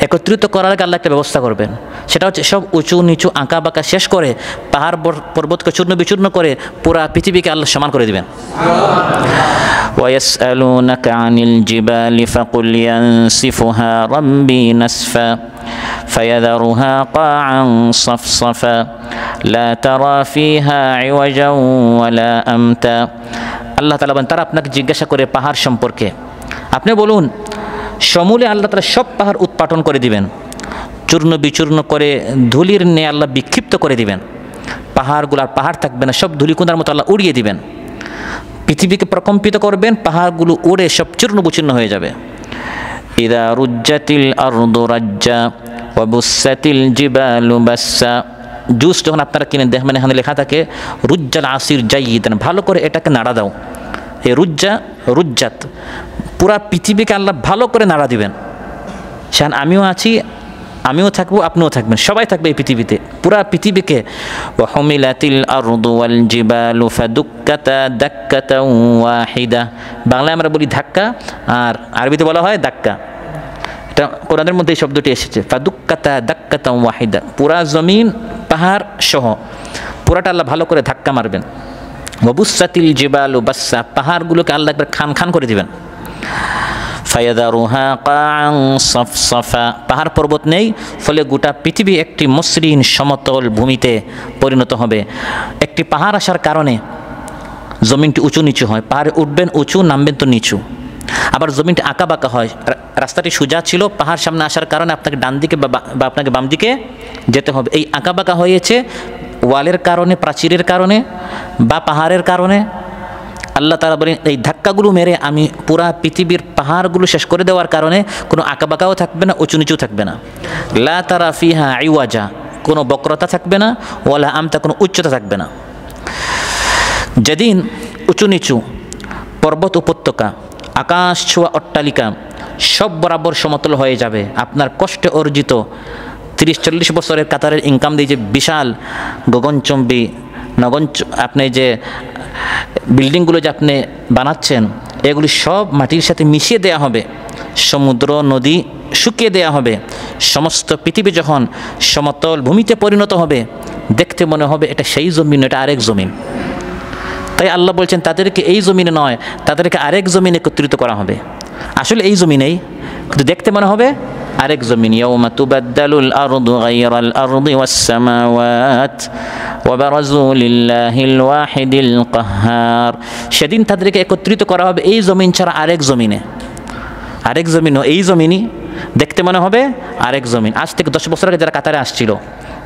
একত্রিত করার আগে আল্লাহ একটা ব্যবস্থা করবেন, সেটা হচ্ছে সব উঁচু নিচু আঁকা বাঁকা শেষ করে, পাহাড় পর্বতকে চূর্ণ বিচূর্ণ করে পুরা পৃথিবীকে আল্লাহ সমান করে দিবেন। ويسألونك عن الجبال فقل ينسفها ربي نسفا فيذرها قاعا صفصفا لا ترى فيها عوجا ولا أمتا। আল্লাহ তাআলা বলেন, তারা আপনাকে জিজ্ঞাসা করে পাহাড় সম্পর্কে, আপনি বলুন সমূলে আল্লাহ তাআলা সব পাহাড় উৎপাটন করে দিবেন, চূর্ণ বিচূর্ণ করে ধুলির ন্যায় আল্লাহ বিক্ষিপ্ত করে দিবেন। পাহাড়গুলো আর পাহাড় থাকবে না, সব ধুলিকুঁদার মতো আল্লাহ উড়িয়ে দিবেন। পৃথিবীকে প্রকম্পিত করবেন, পাহাড়গুলো উড়ে সব চূর্ণ বিচূর্ণ হয়ে যাবে। ইদা রুজ্জাতিল আরদু রাজ্জা ওয়া বুসাতিল জিবালু বাসসা। জুস যখন আপনারা কিনে দেখবেন, এখানে লেখা থাকে রুজ্জাল আসির জাইয়িদান, ভালো করে এটাকে নাড়া দাও। এই রুজ্জাত পুরা পৃথিবীকে আল্লাহ ভালো করে নাড়া দিবেন। সেখান আমিও আছি, আমিও থাকবো, আপনিও থাকবেন, সবাই থাকবে এই পৃথিবীতে, পুরা পৃথিবীকে। ওয়া হুমিলাতিল আরদু ওয়াল জিবালু ফাদুক্কাতা দাক্কাতাও ওয়াহিদা। বাংলায় আমরা বলি ধাক্কা, আর আরবিতে বলা হয় দাক্কা। এটা কোরআনের মধ্যে এই শব্দটি এসেছে, ফাদুক্কাতা দাক্কাতাও ওয়াহিদা। পুরা জমিন পাহাড় সহ পুরাটা আল্লাহ ভালো করে ধাক্কা মারবেন। ওয়াবুসাতিল জিবালু বাসসা, পাহাড়গুলোকে আল্লাহ একবার খান খান করে দিবেন। ফায়াদারুহা কাআন সাফসাফা, পাহাড় পর্বত নেই, ফলে গোটা পৃথিবী একটি মসৃণ সমতল ভূমিতে পরিণত হবে। একটি পাহাড় আসার কারণে জমিনটি উঁচু নিচু হয়, পাহাড়ে উঠবেন উঁচু, নামবেন তো নিচু। আবার জমিনটি আঁকা বাঁকা হয়, রাস্তাটি সোজা ছিল, পাহাড় সামনে আসার কারণে আপনাকে ডান দিকে বা আপনাকে বাম দিকে যেতে হবে। এই আঁকা বাঁকা হয়েছে ওয়ালের কারণে, প্রাচীরের কারণে বা পাহাড়ের কারণে। আল্লাহ তাআলা বলেন এই ধাক্কাগুলো মেরে আমি পুরা পৃথিবীর পাহাড়গুলো শেষ করে দেওয়ার কারণে কোনো আঁকাবাঁকাও থাকবে না, উঁচু নিচু থাকবে না। লা তারা ফিহা ইওয়াজা, কোনো বক্রতা থাকবে না, ওয়ালা আমতা, কোনো উচ্চতা থাকবে না। যেদিন উঁচু নিচু পর্বত উপত্যকা, আকাশ ছোঁয়া অট্টালিকা সব বরাবর সমতল হয়ে যাবে, আপনার কষ্টে অর্জিত 30-40 বছরের কাতারের ইনকাম দিয়ে যে বিশাল গগনচম্বী আপনি যে বিল্ডিংগুলো যে আপনি বানাচ্ছেন, এগুলি সব মাটির সাথে মিশিয়ে দেয়া হবে, সমুদ্র নদী শুকিয়ে দেয়া হবে। সমস্ত পৃথিবী যখন সমতল ভূমিতে পরিণত হবে, দেখতে মনে হবে এটা সেই জমিন, এটা আরেক জমিন। তাই আল্লাহ বলছেন তাদেরকে এই জমিনে নয়, তাদেরকে আরেক জমিনে একত্রিত করা হবে। আসলে এই জমিনেই, কিন্তু দেখতে মনে হবে আরেক জমিন। ইয়াউমা তুবাদ্দালুল আরদু গায়রাল আরদি ওয়াস সামাওয়াত ওয়া বারাজু লিল্লাহিল ওয়াহিদিল কাহ্হার। সেদিন তাদেরকে একত্রিত করা হবে এই জমিন ছাড়া আরেক জমিনে। আরেক জমিনও এই জমিনই, দেখতে মনে হবে আরেক জমিন। আজ থেকে 10 বছর আগে যারা কাতারে আসছিল,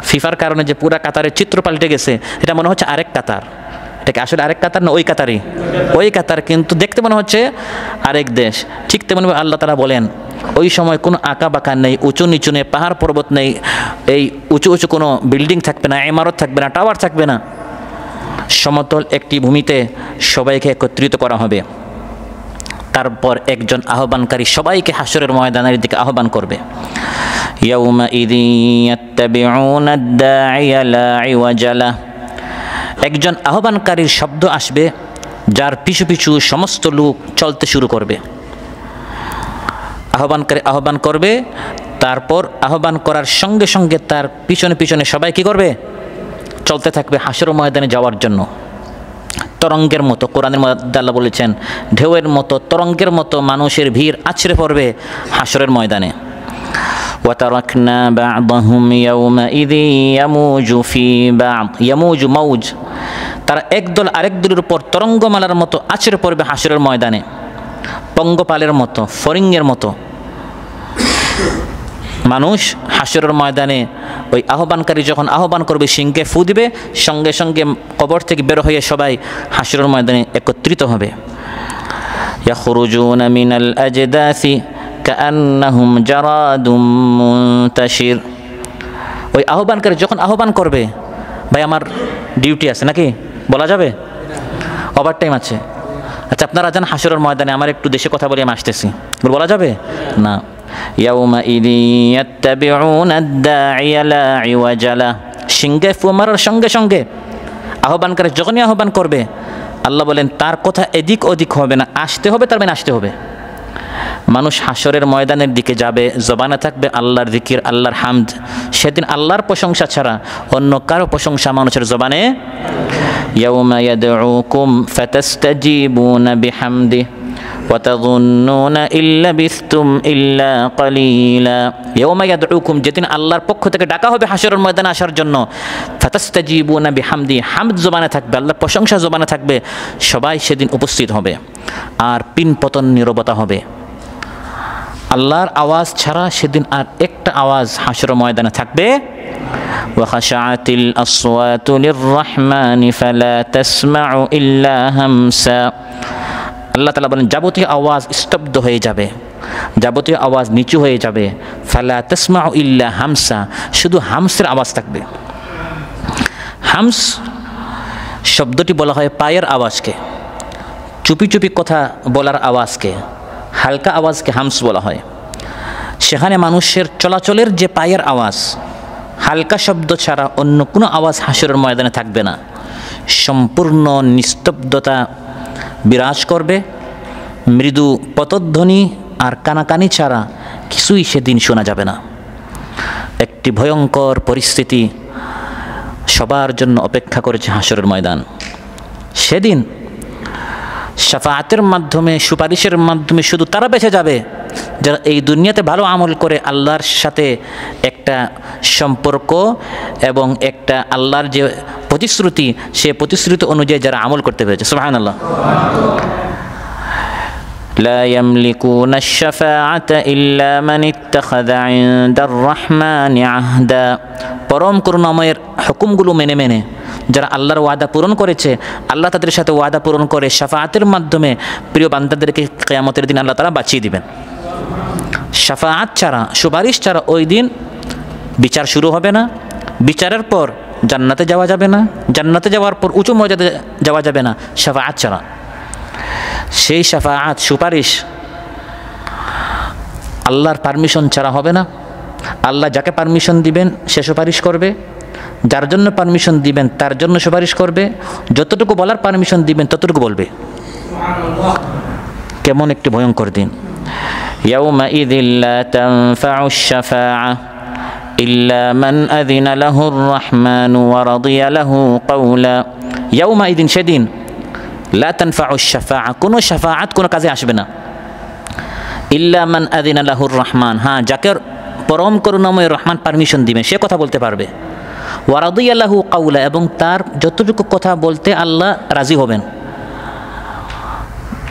ফিফার কারণে যে পুরা কাতারের চিত্র পাল্টে গেছে, এটা মনে হচ্ছে আরেক কাতার। এটাকে আসলে আরেক কাতার না, ওই কাতারই, ওই কাতার, কিন্তু দেখতে মনে হচ্ছে আরেক দেশ। ঠিক তেমন আল্লাহ তাআলা বলেন ওই সময় কোনো আঁকা বাঁকা নেই, উঁচু নিচু নেই, পাহাড় পর্বত নেই, এই উঁচু উঁচু কোনো বিল্ডিং থাকবে না, ইমারত থাকবে না, টাওয়ার থাকবে না। সমতল একটি ভূমিতে সবাইকে একত্রিত করা হবে। তারপর একজন আহ্বানকারী সবাইকে হাসরের ময়দানের দিকে আহ্বান করবে। ইয়াউমাইযিন ইয়াত্তাবিউনা আদ-দাঈয়া লা ইওয়াজা লাহ, একজন আহ্বানকারীর শব্দ আসবে যার পিছু পিছু সমস্ত লোক চলতে শুরু করবে। আহ্বানকারী আহ্বান করবে, তারপর আহ্বান করার সঙ্গে সঙ্গে তার পিছনে পিছনে সবাই কী করবে? চলতে থাকবে হাসর ময়দানে যাওয়ার জন্য। তরঙ্গের মতো, কোরআনের মধ্যে আল্লাহ বলেছেন ঢেউয়ের মতো, তরঙ্গের মতো মানুষের ভিড় আছড়ে পড়বে হাসরের ময়দানে। وتركنا بعضهم يومئذ يموج في بعض يموج موج, তারা একদল আরেক দলের উপর তরঙ্গমালার মতো আছড়ে পড়বে হাসরের ময়দানে, পঙ্গপালের মতো, ফরিংয়ের মতো। মানুষ হাসরের ময়দানে ওই আহ্বানকারী যখন আহ্বান করবে, সিংকে ফু দিবে, সঙ্গে সঙ্গে কবর থেকে বের হয়ে সবাই হাসরের ময়দানে একত্রিত হবে। ইয়াখরুজুনা মিনাল আজদাসি কাআন্নাহুম জারাদুম মুনতাশির, ওই আহ্বানকারী যখন আহ্বান করবে, ভাই আমার ডিউটি আছে নাকি, বলা যাবে? ওভার টাইম আছে, আচ্ছা আপনারা যান হাসরের ময়দানে, আমার একটু দেশে কথা বলে আমি আসতেছি, বলা যাবে না। ইয়াউমাইযিন ইয়াত্তাবিউনা আদ-দাঈয়া লা ইওয়াজা লাহ, সিংহে ফু মারার সঙ্গে সঙ্গে আহ্বানকারী যখনই আহ্বান করবে, আল্লাহ বলেন তার কথা এদিক ওদিক হবে না, আসতে হবে, তার মানে আসতে হবে। মানুষ হাসরের ময়দানের দিকে যাবে, জবানে থাকবে আল্লাহর জিকির, আল্লাহর হামদ। সেদিন আল্লাহর প্রশংসা ছাড়া অন্য কারো প্রশংসা মানুষের জবানে। ইয়াউমা ইয়াদউকুম ফাতাস্তাজিবুনা বিহামদিহি ওয়া তাযুন্নুনা ইল্লা বিসতুম ইল্লা কালিলা। ইয়াউমা ইয়াদউকুম, যেদিন আল্লাহর পক্ষ থেকে ডাকা হবে হাসরের ময়দানে আসার জন্য, ফাতাস্তাজিবুনা বিহামদিহি, হামদ জবানে থাকবে, আল্লাহর প্রশংসা জবানে থাকবে, সবাই সেদিন উপস্থিত হবে। আর পিনপতন নীরবতা হবে, আল্লাহর আওয়াজ ছাড়া সেদিন আর একটা আওয়াজ হাসর ময়দানে থাকবে। ওয়া খাশাআতিল আসওয়াতু লিররহমানি ফালা তাসমাউ ইল্লা হামসা, আল্লাহ তাআলা বলেন যাবতীয় আওয়াজ স্তব্ধ হয়ে যাবে, যাবতীয় আওয়াজ নিচু হয়ে যাবে। ফালা তাসমাউ ইল্লা হামসা, শুধু হামসের আওয়াজ থাকবে। হামস শব্দটি বলা হয় পায়ের আওয়াজকে। চুপি চুপি কথা বলার আওয়াজকে, হালকা আওয়াজকে হামস বলা হয়। সেখানে মানুষের চলাচলের যে পায়ের আওয়াজ, হালকা শব্দ ছাড়া অন্য কোনো আওয়াজ হাসরের ময়দানে থাকবে না। সম্পূর্ণ নিস্তব্ধতা বিরাজ করবে, মৃদু পতধ্বনি আর কানাকানি ছাড়া কিছুই সেদিন শোনা যাবে না। একটি ভয়ঙ্কর পরিস্থিতি সবার জন্য অপেক্ষা করেছে হাসরের ময়দান। সেদিন শাফাআতের মাধ্যমে, সুপারিশের মাধ্যমে শুধু তারা বেঁচে যাবে যারা এই দুনিয়াতে ভালো আমল করে আল্লাহর সাথে একটা সম্পর্ক এবং একটা আল্লাহর যে প্রতিশ্রুতি, সে প্রতিশ্রুতি অনুযায়ী যারা আমল করতে পেরেছে। সুবহানাল্লাহ। لا يملكون الشفاعة إلا من اتخذ عند الرحمن عهدا। পরম করুণাময়ের হুকুমগুলো মেনে মেনে যারা আল্লাহর ওয়াদা পূরণ করেছে, আল্লাহ তাদের সাথে ওয়াদা পূরণ করে শাফাআতের মাধ্যমে প্রিয় বান্দাদেরকে কিয়ামতের দিন আল্লাহ তাআলা বাঁচিয়ে দিবেন। শাফাআত ছাড়া, সুপারিশ ছাড়া ওই দিন বিচার শুরু হবে না। বিচারের পর জান্নাতে যাওয়া যাবে না, জান্নাতে যাওয়ার পর উঁচু মর্যাদায় যাওয়া যাবে না শাফাআত ছাড়া। সেই শাফাআত, সুপারিশ আল্লাহর পারমিশন ছাড়া হবে না। আল্লাহ যাকে পারমিশন দিবেন সে সুপারিশ করবে, যার জন্য পারমিশন দিবেন তার জন্য সুপারিশ করবে, যতটুকু বলার পারমিশন দিবেন ততটুকু বলবে। কেমন একটি ভয়ঙ্কর দিন। ইয়াউমাইযিন লা তানফা'ুশ শাফাআহ ইল্লা মান আযিনা লাহুর রাহমানু ওয়া রাদিয়া লাহু কাওলা। ইয়াউমাইযিন, সেদিন, লা তানফা'ুশ শাফাআহ, কোনো শাফাআত কোনো কাজে আসবে না। ইল্লা মান আযিনা লাহুর রাহমান, হ্যাঁ, যাকে পরম করুণাময় রহমান পারমিশন দিবেন সে কথা বলতে পারবে। ওয়া রাদিয়া লাহু কাওলা, এবং তার যতটুকু কথা বলতে আল্লাহ রাজি হবেন।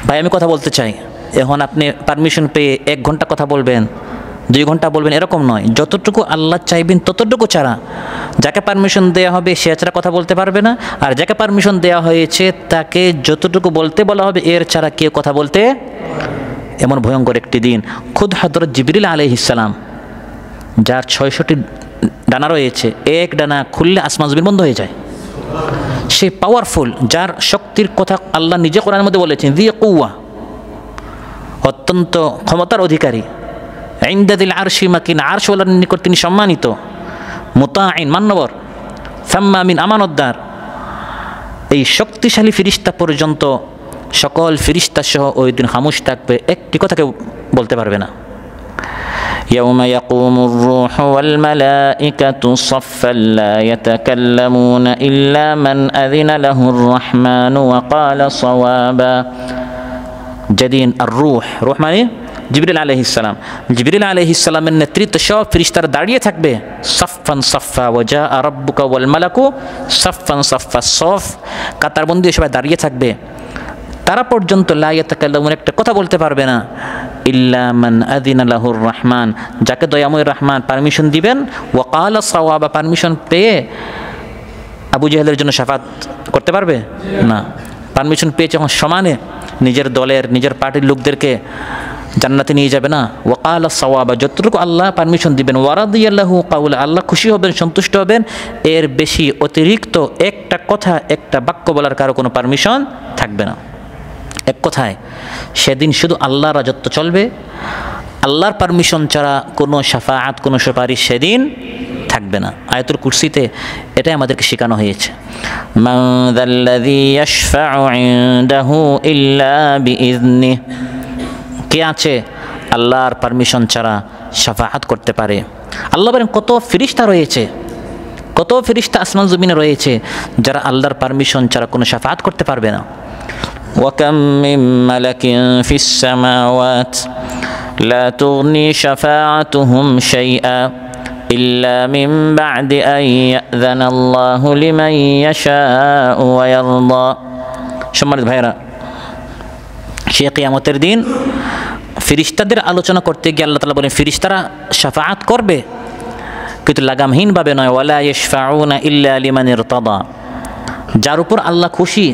ভাই আমি কথা বলতে চাই, এখন আপনি পারমিশন পেয়ে 1 ঘন্টা কথা বলবেন, 2 ঘন্টা বলবেন, এরকম নয়। যতটুকু আল্লাহ চাইবেন ততটুকু ছাড়া, যাকে পারমিশন দেওয়া হবে সে ছাড়া কথা বলতে পারবে না, আর যাকে পারমিশন দেওয়া হয়েছে তাকে যতটুকু বলতে বলা হবে এর ছাড়া কেউ কথা বলতে। এমন ভয়ঙ্কর একটি দিন। খুদ হযরত জিবরিল আলাইহিস সালাম, যার 600টি ডানা রয়েছে, এক ডানা খুললে আসমান জমিন বন্ধ হয়ে যায়। সে পাওয়ারফুল, যার শক্তির কথা আল্লাহ নিজে কোরআনের মধ্যে বলেছেন, যি কুওয়া, অত্যন্ত ক্ষমতার অধিকারী। ইনদাদিল আরশি মাকিন, আরশওয়ালার নিকট তিনি সম্মানিত। মুতাঈন, মান্যবর। সাম্মা আমিন, আমানতদার। এই শক্তিশালী ফিরিস্তা পর্যন্ত, সকল ফিরিস্তা সহ ওই দিন খামোশ থাকবে, একটি কথা কেউ বলতে পারবে না। يوم يقوم الروح والملائكة صفا لا يتكلمون إلا من أذن له الرحمن وقال صوابا। যেদিন আর রূহ, রূহ মানে জিবরিল আলাইহিস সালাম, জিবরিল আলাইহিস সালামের নেতৃত্বে সব ফেরেশতারা দাঁড়িয়ে থাকবে। সাফফান সাফফা ওয়া জাআ রাব্বুকা ওয়াল মালাকু সাফফান সাফফা, সফ কাতারবন্দি সবাই দাঁড়িয়ে থাকবে। তারা পর্যন্ত লা ইয়াতাকাল্লামুন, একটা কথা বলতে পারবে না। ইল্লা মান আযিনা লাহুর রহমান, যাকে দয়াময় রহমান পারমিশন দিবেন। ওয়া ক্বালা সাওয়াবা, পারমিশন পেয়ে আবু জাহেলের জন্য শাফাত করতে পারবে না। পারমিশন পেয়ে যখন সমানে নিজের দলের, নিজের পার্টির লোকদেরকে জান্নাতে নিয়ে যাবে না। ওয়া ক্বালা সাওয়াবা, যতটুকু আল্লাহ পারমিশন দিবেন। ওয়া রাদিয়া লাহু কাওলা, আল্লাহ খুশি হবেন, সন্তুষ্ট হবেন। এর বেশি অতিরিক্ত একটা কথা, একটা বাক্য বলার কারো কোনো পারমিশন থাকবে না। এক কথায় সেদিন শুধু আল্লাহর রাজত্ব চলবে। আল্লাহর পারমিশন ছাড়া কোনো শাফাআত, কোনো সুপারিশ সেদিন থাকবে না। আয়াতুল কুরসিতে এটাই আমাদেরকে শেখানো হয়েছে। মান যাল্লাযী ইয়াশফা'ু ইনদাহু ইল্লা বিইযনিহি, কে আছে আল্লাহর পারমিশন ছাড়া শাফাআত করতে পারে? আল্লাহ বলেন কত ফেরেশতা রয়েছে, কত ফেরেশতা আসমান জমিনে রয়েছে যারা আল্লাহর পারমিশন ছাড়া কোনো শাফাআত করতে পারবে না। وكم من ملك في السماوات لا تغني شفاعتهم شيئا إلا من بعد أن يأذن الله لمن يشاء ويرضى। সম্মানিত ভাইরা, সে কিয়ামতের দিন ফেরেশতাদের আলোচনা করতে গিয়ে আল্লাহ তাআলা বলেন ফেরেশতারা শাফাআত করবে, কিন্তু লাগামহীনভাবে নয়। ওয়ালা ইয়াশফাউনা ইল্লা লিমান ইরতাদা, যার উপর আল্লাহ খুশি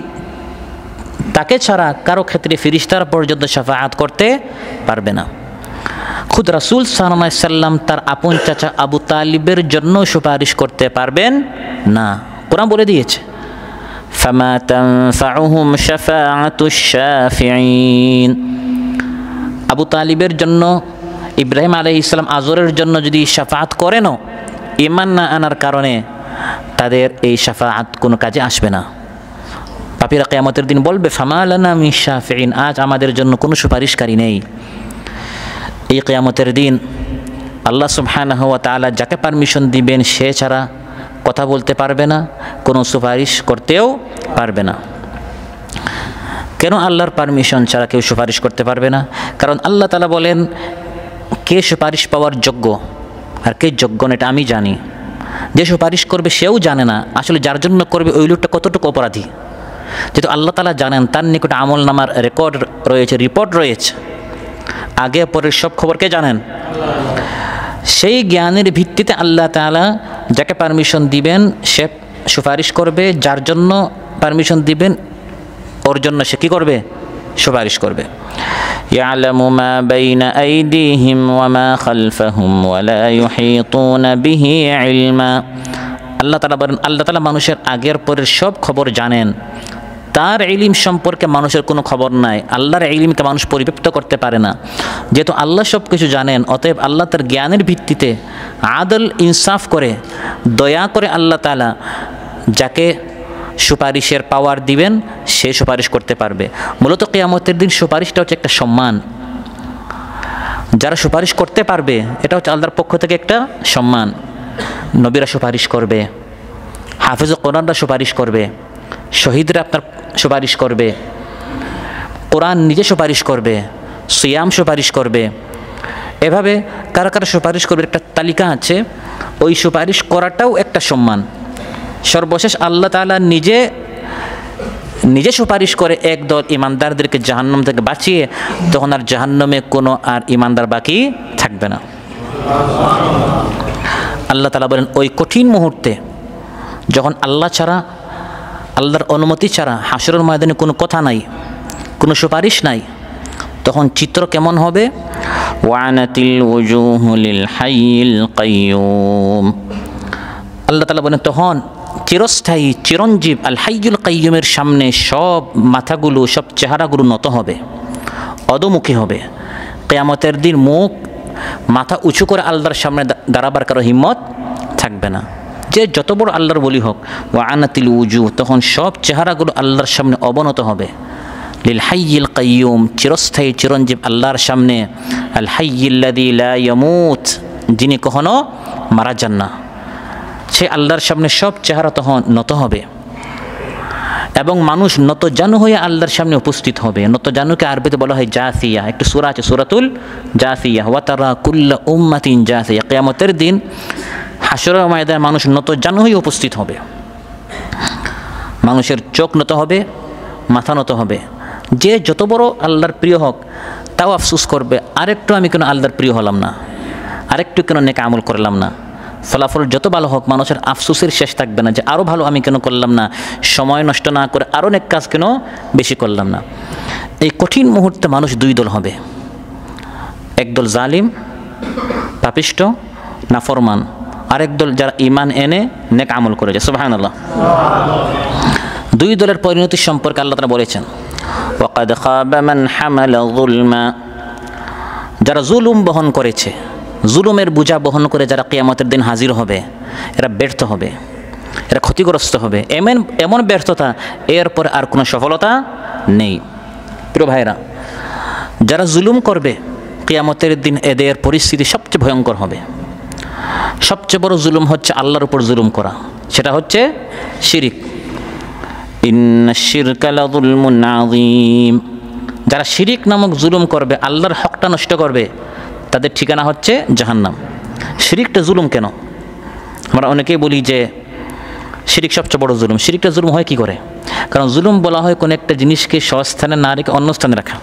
তাকে ছাড়া কারো ক্ষেত্রে ফেরেশতারা পর্যন্ত শাফাআত করতে পারবে না। খুদ রাসূল সাল্লাল্লাহু আলাইহি সাল্লাম তার আপন চাচা আবু তালিবের জন্য সুপারিশ করতে পারবেন না। কোরআন বলে দিয়েছে ফামা তানফাউহুম শাফাআতুশ শাফিঈন। আবু তালিবের জন্য ইব্রাহিম আলাইহিস সালাম আজরের জন্য যদি শাফাআত করেনও, ঈমান না আনার কারণে তাদের এই শাফাআত কোনো কাজে আসবে না। পাপীরা কিয়ামতের দিন বলবে, ফামা লানা মিন শাফিঈন, আজ আমাদের জন্য কোনো সুপারিশকারী নেই। এই কিয়ামতের দিন আল্লাহ সুবহানাহু ওয়া তাআলা যাকে পারমিশন দিবেন সে ছাড়া কথা বলতে পারবে না, কোনো সুপারিশ করতেও পারবে না। কেন আল্লাহর পারমিশন ছাড়া কেউ সুপারিশ করতে পারবে না? কারণ আল্লাহ তাআলা বলেন, কে সুপারিশ পাওয়ার যোগ্য আর কে যোগ্য না এটা আমি জানি। যে সুপারিশ করবে সেও জানে না আসলে যার জন্য করবে ওই লোকটা কতটুকু অপরাধী। যেহেতু আল্লাহ তাআলা জানেন, তার নিকট আমল নামার রেকর্ড রয়েছে, রিপোর্ট রয়েছে, আগে পরের সব খবর কে জানেন? সেই জ্ঞানের ভিত্তিতে আল্লাহ তাআলা যাকে পারমিশন দিবেন সে সুপারিশ করবে, যার জন্য পারমিশন দিবেন ওর জন্য সে কী করবে? সুপারিশ করবে। ইয়ালামু মা বাইনা আইদিহিম ওয়া মা খালফাহুম ওয়া লা ইউহিতুনা বিহি ইলমা। আল্লাহ তাআলা বলেন, আল্লাহ তাআলা মানুষের আগের পরের সব খবর জানেন। তার ইলম সম্পর্কে মানুষের কোনো খবর নাই। আল্লাহর ইলমকে মানুষ পরিব্যাপ্ত করতে পারে না। যেহেতু আল্লাহ সব কিছু জানেন, অতএব আল্লাহ তার জ্ঞানের ভিত্তিতে আদল ইনসাফ করে দয়া করে আল্লাহ তাআলা যাকে সুপারিশের পাওয়ার দিবেন সে সুপারিশ করতে পারবে। মূলত কিয়ামতের দিন সুপারিশটা হচ্ছে একটা সম্মান। যারা সুপারিশ করতে পারবে এটা হচ্ছে আল্লাহর পক্ষ থেকে একটা সম্মান। নবীরা সুপারিশ করবে, হাফেজ কোরআনরা সুপারিশ করবে, শহীদরা আপনার সুপারিশ করবে, কোরআন নিজে সুপারিশ করবে, সিয়াম সুপারিশ করবে। এভাবে কারা কারা সুপারিশ করবে একটা তালিকা আছে। ওই সুপারিশ করাটাও একটা সম্মান। সর্বশেষ আল্লাহ তাআলা নিজে সুপারিশ করে একদল ইমানদারদেরকে জাহান্নাম থেকে বাঁচিয়ে, তখন আর জাহান্নামে কোনো আর ইমানদার বাকি থাকবে না। আল্লাহ তাআলা বলেন, ওই কঠিন মুহূর্তে যখন আল্লাহ ছাড়া, আল্লাহর অনুমতি ছাড়া হাসরের ময়দানে কোনো কথা নাই, কোনো সুপারিশ নাই, তখন চিত্র কেমন হবে? ওয়ানাতিল উজুহু লিল হাইয়িল কাইয়ুম। আল্লাহ তাআলা বলেন, তখন চিরস্থায়ী চিরঞ্জীব আল হাইয়ুল কাইয়ুমের সামনে সব মাথাগুলো, সব চেহারাগুলো নত হবে, অধোমুখী হবে। কিয়ামতের দিন মুখ মাথা উঁচু করে আল্লাহর সামনে দাঁড়াবার কারো হিম্মত থাকবে না। যে যত বড় আল্লাহর বলি হোক, ওয়ানাতিল উজুহ, তখন সব চেহারাগুলো আল্লাহর সামনে অবনত হবে। লিল হাইয়িল কাইয়ুম, চিরস্থায়ী চিরঞ্জীব আল্লাহর সামনে। আল হাইয়িল্লাযী লা ইয়ামুত, যিনি কখনো মারা যান না। সে আল্লাহর সামনে সব চেহারা তখন নত হবে এবং মানুষ নতজানু হয়ে আল্লাহর সামনে উপস্থিত হবে। নতজানুকে আরবিতে বলা হয় জাসিয়া। একটু সূরা আছে, সূরাতুল জাসিয়া। ওয়া তারা কুল্লা উম্মাতিন জাসিয়া। কিয়ামতের দিন হাসরের ময়দানে মানুষ নতজানু হয়ে উপস্থিত হবে। মানুষের চোখ নত হবে, মাথা নত হবে। যে যত বড় আল্লাহর প্রিয় হোক তাও আফসোস করবে, আরেকটু আমি কেন আল্লাহর প্রিয় হলাম না, আরেকটু কেন নেক আমল করলাম না। ফলাফল যত ভালো হোক মানুষের আফসোসের শেষ থাকবে না যে আরও ভালো আমি কেন করলাম না, সময় নষ্ট না করে আরও নেক কাজ কেন বেশি করলাম না। এই কঠিন মুহূর্তে মানুষ দুই দল হবে, একদল জালিম পাপিষ্ট নাফরমান, আরেক দল যারা ঈমান এনে নেক আমল করেছে। সুবহানাল্লাহ। দুই দলের পরিণতি সম্পর্কে আল্লাহ তাআলা বলেছেন, ওয়াকাদ খাবা মান হামালা যুলমা, যারা জুলুম বহন করেছে, জুলুমের বোঝা বহন করে যারা কিয়ামতের দিন হাজির হবে, এরা ব্যর্থ হবে, এরা ক্ষতিগ্রস্ত হবে। এমন ব্যর্থতা, এরপর আর কোনো সফলতা নেই। প্রিয় ভাইরা, যারা জুলুম করবে কিয়ামতের দিন এদের পরিস্থিতি সবচেয়ে ভয়ঙ্কর হবে। সবচেয়ে বড় জুলুম হচ্ছে আল্লাহর উপর জুলুম করা, সেটা হচ্ছে শিরিক। ইন্নাশ শিরকা লাযুলমুন আযীম। যারা শিরিক নামক জুলুম করবে, আল্লাহর হকটা নষ্ট করবে, তাদের ঠিকানা হচ্ছে জাহান্নাম। শিরিকটা জুলুম কেন? আমরা অনেকেই বলি যে শিরিক সবচেয়ে বড় জুলুম। শিরিকটা জুলুম হয় কি করে? কারণ জুলুম বলা হয় কোনো একটা জিনিসকে স্বস্থানে না রেখে অন্য স্থানে রাখা।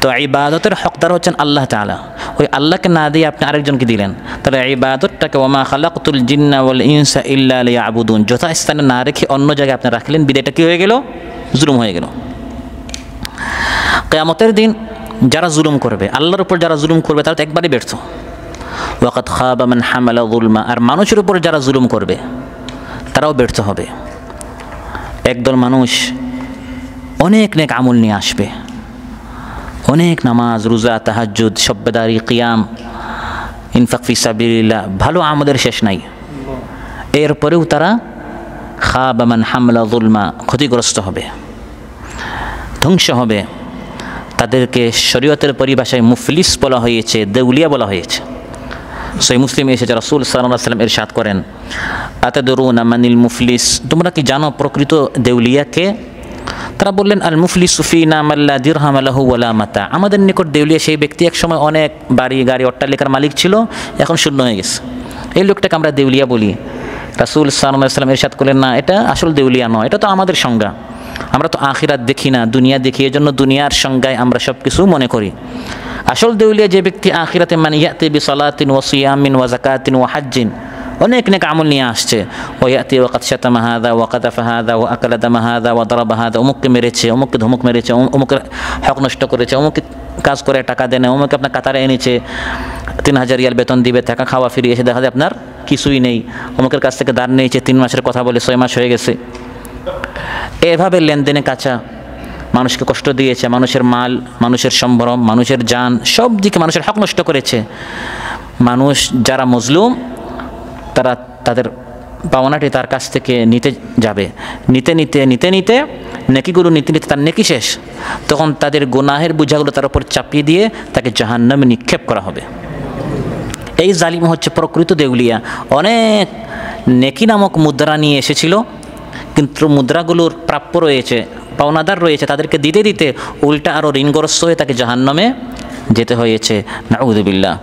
তো ইবাদতের হকদার হচ্ছেন আল্লাহ তাআলা। ওই আল্লাহকে না দিয়ে আপনি আরেকজনকে দিলেন, তাহলে ইবাদতটাকে ওয়ামা খালাকতুল জিন্না ওয়াল ইনসা ইল্লা লিয়াবুদুন, যথাস্থানে না রেখে অন্য জায়গায় আপনি রাখলেন, বিদায়টা কী হয়ে গেল? জুলুম হয়ে গেল। কিয়ামতের দিন যারা জুলুম করবে, আল্লাহর উপর যারা জুলুম করবে, তারা তো একবারই ব্যর্থ। ওয়াকাদ খাবা মান হামালা যুলমা, আর মানুষের উপর যারা জুলুম করবে তারাও ব্যর্থ হবে। একদল মানুষ অনেক নেক আমল নিয়ে আসবে, অনেক নামাজ, রোজা, তাহাজ্জুদ, শব্বাদারি, কিয়াম, ইনফাক ফি সাবিলিল্লাহ, ভালো আমলের শেষ নাই। এরপরেও তারা খাবা মান হামলা যুলমা, ক্ষতিগ্রস্ত হবে, ধ্বংস হবে। তাদেরকে শরীয়তের পরিভাষায় মুফলিস বলা হয়েছে, দেউলিয়া বলা হয়েছে। সহিহ মুসলিমে এসেছে, রাসূল সাল্লাল্লাহু আলাইহি ওয়াসাল্লাম ইরশাদ করেন, আতাদরুনা মানিল মুফলিস, তোমরা কি জানো প্রকৃত দেউলিয়া কে? তারা বললেন, আল মুফলিসু ফিনা মান লা দিরহাম লাহু ওয়ালা মাতা, আমাদের নিকট দেউলিয়া সেই ব্যক্তি একসময় অনেক বাড়ি গাড়ি অট্টালিকার মালিক ছিল, এখন শূন্য হয়ে গেছে, এই লোকটাকে আমরা দেউলিয়া বলি। রাসূল সাল্লাল্লাহু আলাইহি ওয়াসাল্লাম ইরশাদ করলেন, না, এটা আসল দেউলিয়া নয়, এটা তো আমাদের সংজ্ঞা, আমরা তো আখিরাত দেখি না, দুনিয়া দেখি, এজন্য দুনিয়ার সংজ্ঞায় আমরা সব কিছু মনে করি। আসল দেউলিয়া যে ব্যক্তি আখিরাতে মান ইয়াতি বিসালাতিন ওয়া সিয়ামিন ওয়া যাকাতিন ওয়া হজ্জিন, অনেক নেক আমল নিয়ে আসছে, ও ইয়াতি ওয়া কাদ শাতামা হাযা ওয়া কাযাফা হাযা ওয়া আকালা দামা হাযা ওয়া দারাবা হাযা, অমুককে মেরেছে, অমুককে ধমক মেরেছে, অমুকের হক নষ্ট করেছে, অমুকে কাজ করে টাকা দেয় না, অমুকে আপনার কাতারে এনেছে, 3000 রিয়াল বেতন দিবে, টাকা খাওয়া ফিরিয়ে এসে দেখা যায় আপনার কিছুই নেই, অমুকের কাছ থেকে ধার নিয়েছে, 3 মাসের কথা বলে 6 মাস হয়ে গেছে। এভাবে লেনদেনে কাঁচা, মানুষকে কষ্ট দিয়েছে, মানুষের মাল, মানুষের সম্ভ্রম, মানুষের জান, সব দিকে মানুষের হক নষ্ট করেছে। মানুষ যারা মজলুম তারা তাদের পাওনাটি তার কাছ থেকে নিতে যাবে, নিতে নিতে নিতে নিতে নেকিগুলো নিতে নিতে তার নেকি শেষ, তখন তাদের গুনাহের বোঝাগুলো তার উপর চাপিয়ে দিয়ে তাকে জাহান্নামে নিক্ষেপ করা হবে। এই জালিম হচ্ছে প্রকৃত দেউলিয়া। অনেক নেকি নামক মুদ্রা নিয়ে এসেছিল, কিন্তু মুদ্রাগুলোর প্রাপ্য রয়েছে, পাওনাদার রয়েছে, তাদেরকে দিতে দিতে উল্টা আরও ঋণগ্রস্ত হয়ে তাকে জাহান্নামে যেতে হয়েছে, নাউযুবিল্লাহ।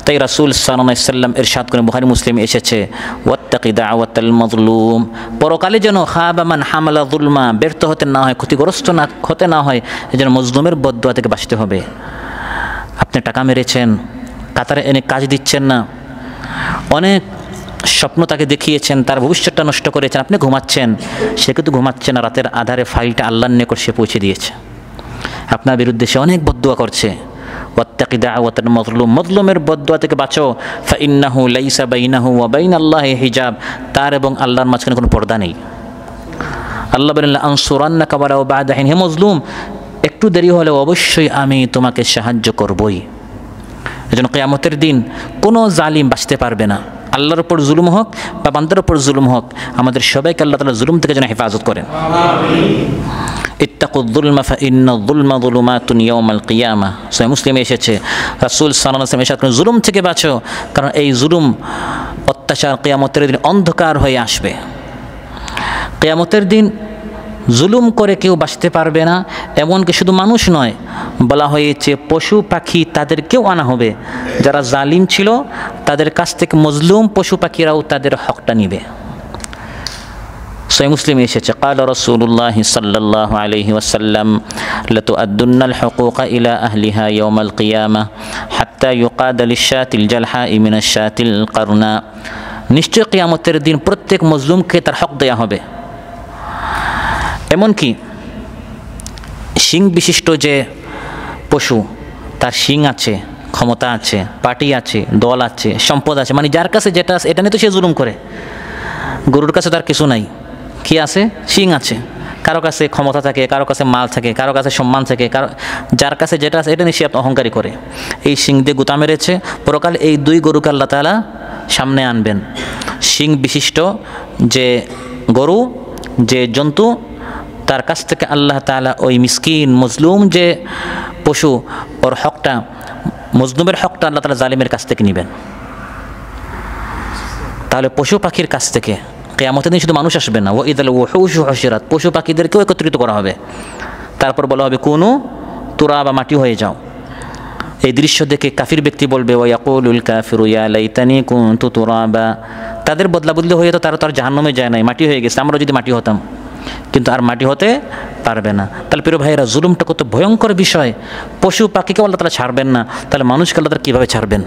তাই রাসূল সাল্লাল্লাহু আলাইহি ওয়াসাল্লাম ইরশাদ করেন, বুখারী মুসলিমে এসেছে, ওয়াত্তাকি দাওয়াতাল মাজলুম, পরকালে যেন খাবা মান হামালা যুলমা, ব্যর্থ হতে না হয়, ক্ষতিগ্রস্ত না হতে না হয়, যেন মজলুমের বদদুয়া থেকে বাঁচতে হবে। আপনি টাকা মেরেছেন, কাতারে এনে কাজ দিচ্ছেন না, অনেক স্বপ্ন তাকে দেখিয়েছেন, তার ভবিষ্যৎটা নষ্ট করেছেন, আপনি ঘুমাচ্ছেন, সে কিন্তু ঘুমাচ্ছে না, রাতের আধারে ফাইলটা আল্লাহর নিকট সে পৌঁছে দিয়েছে, আপনার বিরুদ্ধে সে অনেক বদদুয়া করছে। ওয়াত্তাকি দাওয়াতাল মাজলুম, মজলুমের বদদুয়া থেকে বাঁচো, ফাইন্নাহু লাইসা বাইনাহু ওয়া বাইনাল্লাহি হিজাব, তার এবং আল্লাহর মাঝখানে কোনো পর্দা নেই। আল্লাহ বলেন, আনসুরান্নাকা ওয়ালাউ বা'দা হিন, হে মজলুম একটু দেরি হলেও অবশ্যই আমি তোমাকে সাহায্য করবই। এজন্য কিয়ামতের দিন কোনো জালিম বাঁচতে পারবে না। আল্লাহর উপর জুলুম হোক বা বান্দার উপর জুলুম হোক, আমাদের সবাইকে আল্লাহ তাআলা জুলুম থেকে যেন হেফাজত করেন। ইত্তাকুয যুলমা ফাইন্নায যুলমা যুলুমাতুন ইয়াওমাল কিয়ামাহ, সহিহ মুসলিমে এসেছে, রাসূল সাল্লাল্লাহু আলাইহি ওয়াসাল্লাম ইরশাদ করেন, জুলুম থেকে বাঁচো, কারণ এই জুলুম অত্যাচার কিয়ামতের দিন অন্ধকার হয়ে আসবে। কিয়ামতের দিন জুলুম করে কেউ বাঁচতে পারবে না, এমনকি শুধু মানুষ নয়, বলা হয়েছে পশু পাখি তাদেরকেও আনা হবে, যারা জালিম ছিল তাদের কাছ থেকে মজলুম পশু পাখিরাও তাদের হকটা নিবে। সহিহ মুসলিমে এসেছে, ক্বালা রাসূলুল্লাহ সাল্লাল্লাহু আলাইহি ওয়াসাল্লাম, লাতুআদ্দুন্নাল হুকুকা ইলা আহলিহা ইয়াওমাল কিয়ামাহ হাত্তা ইউকাদা লিশ-শাতিল জালহাই মিনাশ-শাতিল কারনা, নিশ্চয় কিয়ামতের দিন প্রত্যেক মজলুমকে তার হক দেয়া হবে। এমনকি শিং বিশিষ্ট যে পশু, তার শিং আছে, ক্ষমতা আছে, পার্টি আছে, দল আছে, সম্পদ আছে, মানে যার কাছে যেটা আছে এটা নিয়ে তো সে জুলুম করে। গরুর কাছে তার কিছু নাই, কি আছে? শিং আছে। কারো কাছে ক্ষমতা থাকে, কারো কাছে মাল থাকে, কারো কাছে সম্মান থাকে, যার কাছে যেটা আছে এটা নিয়ে সে অহংকারী করে। এই শিং দিয়ে গুতা মেরেছে, পরকালে এই দুই গরুকে আল্লাহ তাআলা সামনে আনবেন। শিং বিশিষ্ট যে গরু, যে জন্তু, তার কাছ থেকে আল্লাহ তাআলা ওই মিসকিন মজলুম যে পশু, ওর হকটা, মজলুমের হকটা আল্লাহ তাআলা জালিমের কাছ থেকে নেবেন। তাহলে পশু পাখির কাছ থেকে কিয়ামতের দিন শুধু মানুষ আসবে না, ওয়াইদাল ওহুশু হুশিরাত, পশু পাখিদেরকেও একত্রিত করা হবে। তারপর বলা হবে কুনু তুরাবা, মাটি হয়ে যাও। এই দৃশ্য দেখে কাফির ব্যক্তি বলবে, ওয়ায়াকুলুল কাফিরু ইয়া লাইতানি কুনতু তুরাবা, তাদের বদলা বদলি হয়ে তো তারা তো আর জাহান্নামে যায় নাই, মাটি হয়ে গেছে, আমরা যদি মাটি হতাম, কিন্তু আর মাটি হতে পারবে না। তাহলে প্রিয় ভাইয়েরা, জুলুমটা কত ভয়ঙ্কর বিষয়। পশু পাখিকে আল্লাহ তাআলা ছাড়বেন না, তাহলে মানুষকে আল্লাহ তাআলা কীভাবে ছাড়বেন?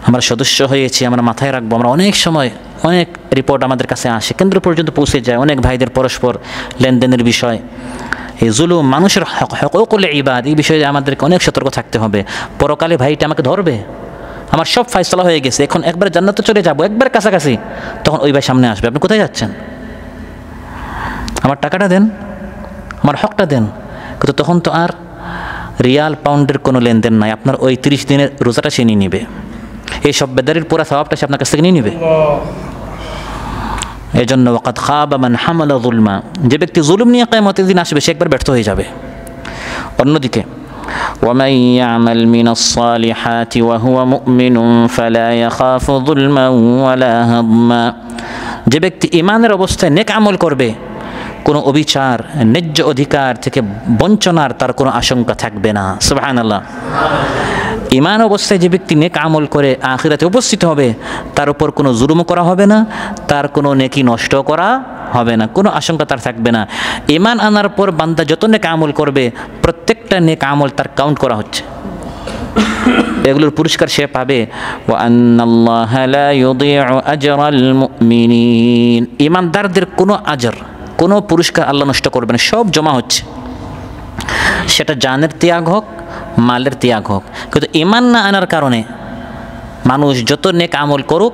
আমরা সদস্য হয়েছি, আমরা মাথায় রাখবো। আমরা অনেক সময় অনেক রিপোর্ট আমাদের কাছে আসে, কেন্দ্র পর্যন্ত পৌঁছে যায়, অনেক ভাইদের পরস্পর লেনদেনের বিষয়, এই জুলুম, মানুষের হকুল ইবাদ, এই বিষয়ে আমাদেরকে অনেক সতর্ক থাকতে হবে। পরকালে ভাইটা আমাকে ধরবে, আমার সব ফায়সালা হয়ে গেছে, এখন একবার জান্নাতে চলে যাবো, একবার কাছাকাছি, তখন ওই ভাই সামনে আসবে, আপনি কোথায় যাচ্ছেন? আমার টাকাটা দেন, আমার হকটা দেন। কিন্তু তখন তো আর রিয়াল পাউন্ডের কোনো লেনদেন নাই, আপনার ওই 30 দিনের রোজাটা সে নিয়ে নিবে, এই সব বেদারির পুরা স্বভাবটা সে আপনার কাছ থেকে নিয়ে নিবে। এই জন্য ওয়াকাদ খাবা মান হামালা যুলমা, যে ব্যক্তি জুলুম নিয়ে কিয়ামতের দিন আসবে সে একবার ব্যর্থ হয়ে যাবে। অন্যদিকে ومن يعمل من الصالحات وهو مؤمن فلا يخاف ظلما ولا هضما, যে ব্যক্তি ঈমানের অবস্থায় নেক আমল করবে কোনো অবিচার ন্যায্য অধিকার থেকে বঞ্চনার তার কোনো আশঙ্কা থাকবে না। সুবহানাল্লাহ। ঈমান অবস্থায় যে ব্যক্তি নেক আমল করে আখিরাতে উপস্থিত হবে তার উপর কোনো জুলুম করা হবে না, তার কোনো নেকি নষ্ট করা হবে না, কোনো আশঙ্কা তার থাকবে না। ঈমান আনার পর বান্দা যত নেক আমল করবে প্রত্যেকটা নেক আমল তার কাউন্ট করা হচ্ছে, এগুলোর পুরস্কার সে পাবে। ওয়া আন্নাল্লাহা লা ইউযিউ আজরাল মুমিনিন, ঈমানদারদের কোনো আজর কোনো পুরস্কার আল্লাহ নষ্ট করবে না, সব জমা হচ্ছে, সেটা জানের ত্যাগ হোক মালের ত্যাগ হোক। কিন্তু ঈমান না আনার কারণে মানুষ যত নেক আমল করুক,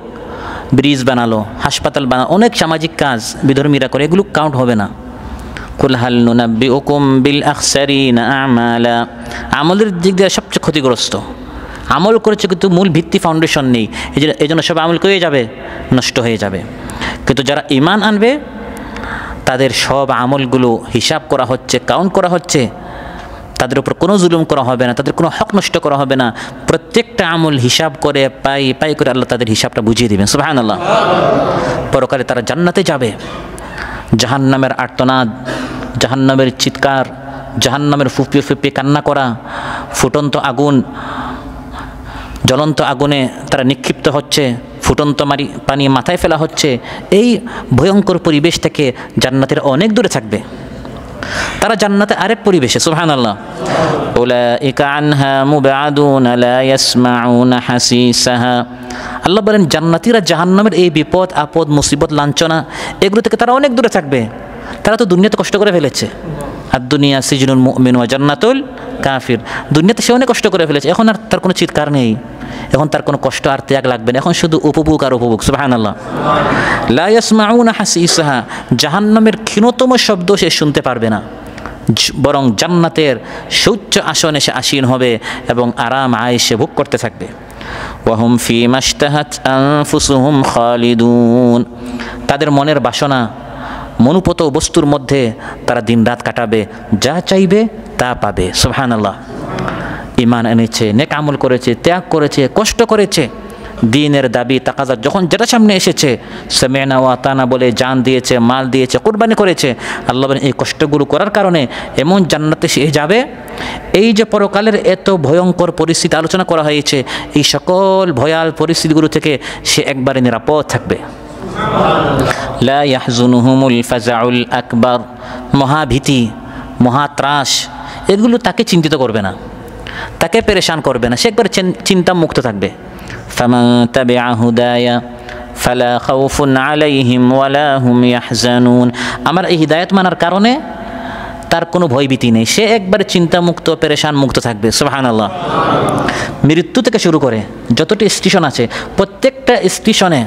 ব্রিজ বানালো, হাসপাতাল বানালো, অনেক সামাজিক কাজ বিধর্মীরা করে, এগুলো কাউন্ট হবে না। কুল হাল নুনাব্বিউকুম বিল আখসারিনা আমালা, আমলের দিক দিয়ে সবচেয়ে ক্ষতিগ্রস্ত। আমল করেছে কিন্তু মূল ভিত্তি ফাউন্ডেশন নেই, এই জন্য সব আমল করে যাবে, নষ্ট হয়ে যাবে। কিন্তু যারা ঈমান আনবে তাদের সব আমলগুলো হিসাব করা হচ্ছে, কাউন্ট করা হচ্ছে, তাদের উপর কোনো জুলুম করা হবে না, তাদের কোনো হক নষ্ট করা হবে না, প্রত্যেকটা আমল হিসাব করে পাই পাই করে আল্লাহ তাদের হিসাবটা বুঝিয়ে দেবেন। সুবহানাল্লাহ। পরকালে তারা জান্নাতে যাবে। জাহান্নামের আর্তনাদ, জাহান্নামের চিৎকার, জাহান্নামের ফুপিয়ে ফুপিয়ে কান্না করা, ফুটন্ত আগুন, জ্বলন্ত আগুনে তারা নিক্ষিপ্ত হচ্ছে, ফুটন্ত পানি মাথায় ফেলা হচ্ছে, এই ভয়ঙ্কর পরিবেশ থেকে জান্নাতের অনেক দূরে থাকবে, তারা জান্নাতে আরেক পরিবেশে। সুবহানাল্লাহ। উলাইকা আনহা মুবআদুন লা ইয়াসমাউনা হাসিসাহা, আল্লাহ বলেন জান্নাতীরা জাহান্নামের এই বিপদ আপদ মুসিবত লাঞ্ছনা এগুলো থেকে তারা অনেক দূরে থাকবে। তারা তো দুনিয়াতে কষ্ট করে ফেলেছে, আর দুনিয়া সিজনুল মুমিন ওয়া জান্নাতুল কাফির, দুনিয়াতে সে অনেক কষ্ট করে ফেলেছে, এখন আর তার কোনো চিৎকার নেই, এখন তার কোনো কষ্ট আর ত্যাগ লাগবে না, এখন শুধু উপভোগ আর উপভোগ। সুবহানাল্লাহ। লা ইয়াসমাউনা হাসিসাহা, জাহান্নামের ক্ষীণতম শব্দ সে শুনতে পারবে না, বরং জান্নাতের সুউচ্চ আসনে সে আসীন হবে এবং আরাম আয়েশে ভোগ করতে থাকবে। ওয়াহুম ফীমা ইশতাহাত আনফুসুহুম খালিদুন, তাদের মনের বাসনা মনোপত বস্তুর মধ্যে তারা দিন রাত কাটাবে, যা চাইবে তা পাবে। সুবহানাল্লাহ। ঈমান এনেছে, নেক আমল করেছে, ত্যাগ করেছে, কষ্ট করেছে, দিনের দাবি তাকাজা যখন যেটা সামনে এসেছে সামি'না ওয়া আতানা বলে জান দিয়েছে, মাল দিয়েছে, কুরবানি করেছে। আল্লাহ বলেন এই কষ্টগুলো করার কারণে এমন জান্নাতে সে যাবে। এই যে পরকালের এত ভয়ঙ্কর পরিস্থিতি আলোচনা করা হয়েছে, এই সকল ভয়াল পরিস্থিতিগুলো থেকে সে একবারে নিরাপদ থাকবে। লা ইয়াহজুনুহুমুল ফাজাউল আকবার, মহাভীতি মহাত্রাস এগুলো তাকে চিন্তিত করবে না, তাকে পেরেশান করবে না, সে একবারে চিন্তা মুক্ত থাকবে। ফামান তাবিআ হুদায়া ফালা খাউফুন আলাইহিম ওয়ালা হুম ইয়াহজানুন, আমার এই হিদায়াত মানার কারণে তার কোনো ভয়ভীতি নেই, সে একবারে চিন্তামুক্ত পেরেশান মুক্ত থাকবে। সুবহানাল্লাহ। মৃত্যু থেকে শুরু করে যতটি স্টেশন আছে প্রত্যেকটা স্টেশনে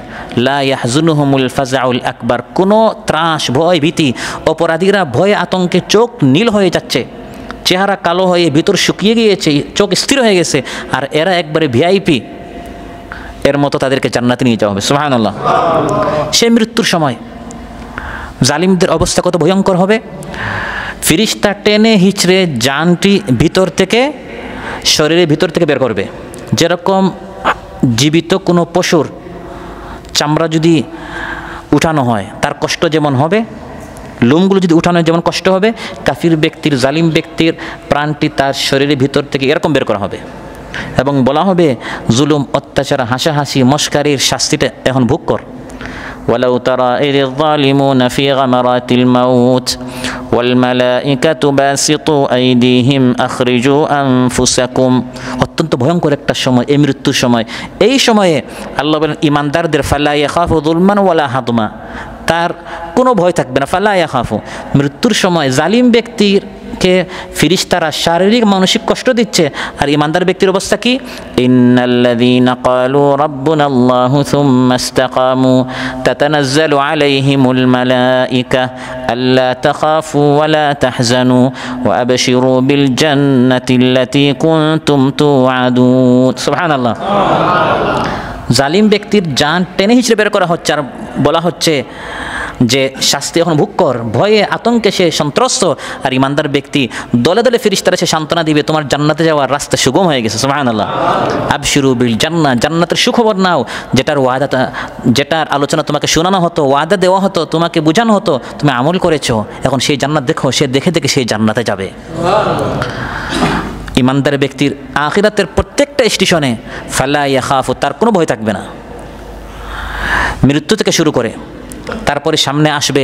লা ইয়াহজুনুহুমুল ফাজাউল আকবার, কোনো ত্রাস ভয় ভীতি, অপরাধীরা ভয়ে আতঙ্কে চোখ নীল হয়ে যাচ্ছে, চেহারা কালো হয়ে ভিতর শুকিয়ে গিয়েছে, চোখ স্থির হয়ে গেছে, আর এরা একবারে ভিআইপি এর মতো তাদেরকে জান্নাতে নিয়ে যাওয়া হবে। সুবহানাল্লাহ। সে মৃত্যুর সময় জালিমদের অবস্থা কত ভয়ঙ্কর হবে, ফিরিস্তা টেনে হিচড়ে জানটি ভিতর থেকে শরীরের ভিতর থেকে বের করবে। যেরকম জীবিত কোনো পশুর চামড়া যদি উঠানো হয় তার কষ্ট যেমন হবে, লোমগুলো যদি উঠানো যেমন কষ্ট হবে, কাফির ব্যক্তির জালিম ব্যক্তির প্রাণটি তার শরীরের ভিতর থেকে এরকম বের করা হবে এবং বলা হবে জুলুম অত্যাচার হাসাহাসি মস্কারির শাস্তিটা এখন ভোগ কর। ওয়ালাউ তারা ইযিয যালিমুনা ফি গামারাতিল মাউত ওয়াল মালাইকাতু বাসিতু আইদিহিম আখরিজু আনফুসাকুম, অত্যন্ত ভয়ঙ্কর একটা সময় এই মৃত্যুর সময়। এই সময়ে আল্লাহ বলেন ঈমানদারদের ফালা ইয়াখাফু যুলমান ওয়ালা হাদমা, তার কোনো ভয় থাকবে না। ফালা ইয়াখাফু, মৃত্যুর সময় জালিম ব্যক্তির ব্যক্তিকে ফিরিস্তারা শারীরিক মানসিক কষ্ট দিচ্ছে, আর ইমানদার ব্যক্তির অবস্থা কি? ইন্নাল্লাযীনা ক্বালু রাব্বুনাল্লাহু সুম্মা ইসতাকামু তাতানাজ্জালু আলাইহিমুল মালাঈকা আল্লা তাখাফু ওয়া লা তাহজানু ওয়া আবশিরু বিল জান্নাতিল্লাতী কুনতুম তুআদুন। সুবহানাল্লাহ। জালিম ব্যক্তির জান টেনে হিচড়ে বের করা হচ্ছে, আর বলা হচ্ছে যে শাস্তি এখন ভোগ কর, ভয়ে আতঙ্কে সে সন্ত্রস্ত। আর ইমানদার ব্যক্তি দলে দলে ফেরেশতারা সে সান্ত্বনা দিবে, তোমার জান্নাতে যাওয়ার রাস্তা সুগম হয়ে গেছে। সুবহানাল্লাহ। আবশিরু বিল জান্নাহ, জান্নাতের সুখবর নাও, যেটার আলোচনা তোমাকে শোনানো হতো, ওয়াদা দেওয়া হতো, তোমাকে বোঝানো হতো, তুমি আমল করেছো, এখন সেই জান্নাত দেখো, সে দেখে দেখে সেই জান্নাতে যাবে। ইমানদার ব্যক্তির আখিরাতের প্রত্যেকটা স্টেশনে ফালা ইয়াখাফু, তার কোনো ভয় থাকবে না, মৃত্যু থেকে শুরু করে তারপরে সামনে আসবে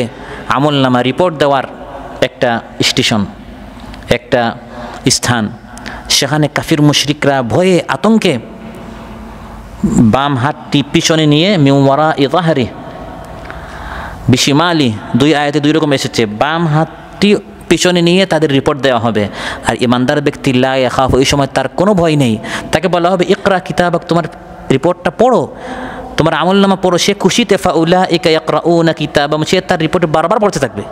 আমলনামা রিপোর্ট দেওয়ার একটা স্টেশন, একটা স্থান। সেখানে কাফির মুশরিকরা ভয়ে আতঙ্কে বাম হাতটি পিছনে নিয়ে মিওয়ারা ইজাহারি বিশিমালি, দুই আয়াতে দুই রকম এসেছে, বাম হাতটি পিছনে নিয়ে তাদের রিপোর্ট দেওয়া হবে। আর ইমানদার ব্যক্তি লা ইয়াখাফু, এই সময় তার কোনো ভয় নেই, তাকে বলা হবে ইকরা কিতাবাক, তোমার রিপোর্টটা পড়ো, তোমার আমলনামা পড়ো। সে খুশিতে ফাউলাইকা ইয়াকরাউনা কিতাবাহুম, সে তার রিপোর্ট বারবার পড়তে থাকবে।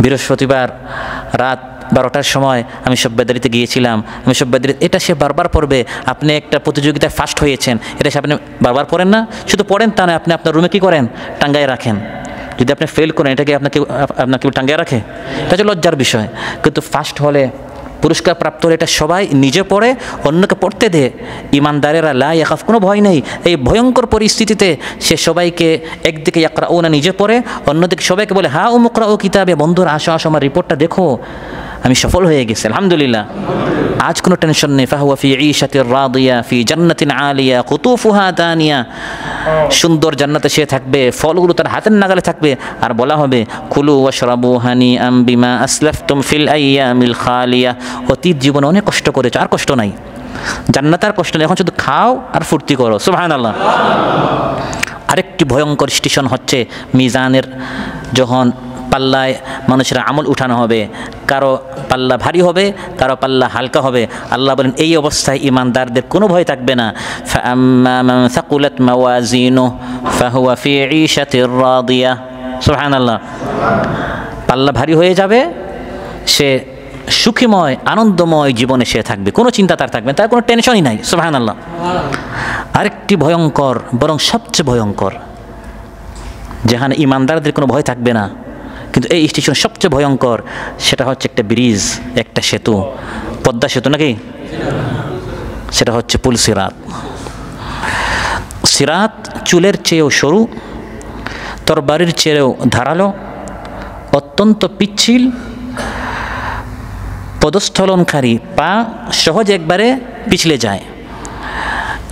বৃহস্পতিবার রাত 12টার সময় আমি সব্বাদারিতে গিয়েছিলাম, আমি সব্বাদারি, এটা সে বারবার পড়বে। আপনি একটা প্রতিযোগিতায় ফার্স্ট হয়েছেন, এটা সে আপনি বারবার পড়েন না, শুধু পড়েন তা না, আপনি আপনার রুমে কী করেন, টাঙ্গায় রাখেন। যদি আপনি ফেল করেন, এটাকে আপনাকে টাঙ্গায় রাখে, এটা হচ্ছে লজ্জার বিষয়। কিন্তু ফার্স্ট হলে, পুরস্কার প্রাপ্ত হলে, এটা সবাই নিজে পড়ে অন্যকে পড়তে দেয়। ইমানদারেরা লা ইয়াখাফ, কোনো ভয় নেই। এই ভয়ঙ্কর পরিস্থিতিতে সে সবাইকে একদিকে ইয়াকরাউনা নিজে পড়ে, অন্যদিকে সবাইকে বলে হা উমুকরাউ কিতাবে, বন্ধুরা আসো আসো আমার রিপোর্টটা দেখো, আমি সফল হয়ে গেছি আলহামদুলিল্লাহ। আজ কোনো টেনশন নেই। ফাহুয়া ফি ঈশাতির রাদিয়া ফি জান্নাতিন আলিয়া কুতুফুহা দানিয়া, সুন্দর জান্নাতে সে থাকবে, ফলগুলো তার হাতের নাগালে থাকবে। আর বলা হবে কুলু ওয়াশরাবু হানিআম বিমা আসলাফতুম ফিল আইয়ামিল খালিয়া, অতীত জীবনে অনেক কষ্ট করেছো, আর কষ্ট নাই, জান্নাতে আর কষ্ট নেই, এখন শুধু খাও আর ফুর্তি করো। সুবহানাল্লাহ। আরেকটি ভয়ঙ্কর স্টেশন হচ্ছে মিজানের, যখন পাল্লায় মানুষের আমল উঠানো হবে, কারো পাল্লা ভারী হবে, কারো পাল্লা হালকা হবে। আল্লাহ বলেন এই অবস্থায় ইমানদারদের কোনো ভয় থাকবে না। ফাআম্মা মান সাকুলাত মাওয়াজিনুহু ফাহুয়া ফি ঈশাতির রাদিয়া। সুবহানাল্লাহ। পাল্লা ভারী হয়ে যাবে, সে সুখীময় আনন্দময় জীবনে সে থাকবে, কোনো চিন্তা তার থাকবে, তার কোনো টেনশনই নাই। সুবহানাল্লাহ। আরেকটি ভয়ঙ্কর, বরং সবচেয়ে ভয়ঙ্কর, যেখানে ইমানদারদের কোনো ভয় থাকবে না, কিন্তু এই স্টেশন সবচেয়ে ভয়ঙ্কর, সেটা হচ্ছে একটা ব্রিজ, একটা সেতু, পদ্মা সেতু নাকি, সেটা হচ্ছে পুল সিরাত। সিরাত চুলের চেয়েও সরু, তরবারির চেয়েও ধারালো, অত্যন্ত পিচ্ছিল, পদস্থলনকারী পা সহজে একবারে পিছলে যায়,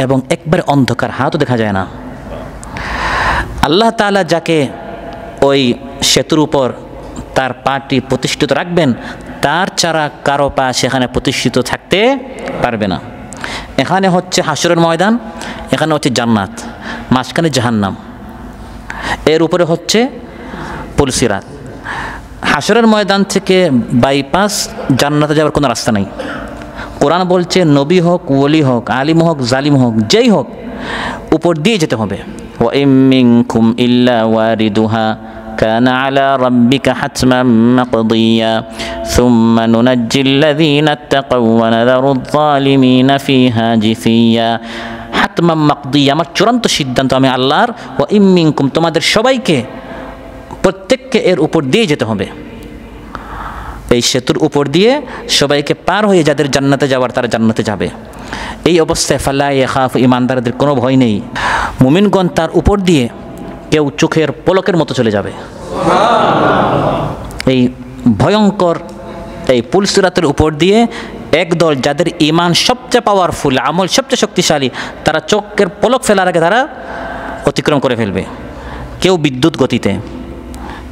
এবং একবারে অন্ধকার, হাতও দেখা যায় না। আল্লাহ তাআলা যাকে ওই সেতুর উপর তার পাটি প্রতিষ্ঠিত রাখবেন, তার ছাড়া কারো পা সেখানে প্রতিষ্ঠিত থাকতে পারবে না। এখানে হচ্ছে হাসরের ময়দান, এখানে হচ্ছে জান্নাত, মাঝখানে জাহান্নাম, এর উপরে হচ্ছে পুল সিরাত। হাসরের ময়দান থেকে বাইপাস জান্নাতে যাওয়ার কোনো রাস্তা নেই। কোরআন বলছে নবী হোক, ওলি হোক, আলিম হোক, জালিম হোক, যেই হোক, উপর দিয়ে যেতে হবে। ওয়া ইম মিনকুম ইল্লা ওয়ারিদুহা কানা আলা রাব্বিকা হাতমান মাকদিয়া সুম্মা নুনাজ্জিল্লাযীনা ইত্তাকাউ ওয়া নাযারুয যালিমিনা ফীহা জিসিয়া। হাতমান মাকদিয়া, আমার চূড়ান্ত সিদ্ধান্ত আমি আল্লাহর। ওয়া ইম মিনকুম, তোমাদের সবাইকে, প্রত্যেককে এর উপর দিয়ে যেতে হবে। এই সেতুর উপর দিয়ে সবাইকে পার হয়ে যাদের জান্নাতে যাওয়ার, তারা জান্নাতে যাবে। এই অবস্থায় ফালা ইয়াখাফ, ইমানদারদের কোনো ভয় নেই। মুমিনগণ তার উপর দিয়ে কেউ চোখের পলকের মতো চলে যাবে। এই ভয়ঙ্কর এই পুল সিরাতের উপর দিয়ে একদল যাদের ঈমান সবচেয়ে পাওয়ারফুল, আমল সবচেয়ে শক্তিশালী, তারা চোখের পলক ফেলার আগে তারা অতিক্রম করে ফেলবে। কেউ বিদ্যুৎ গতিতে,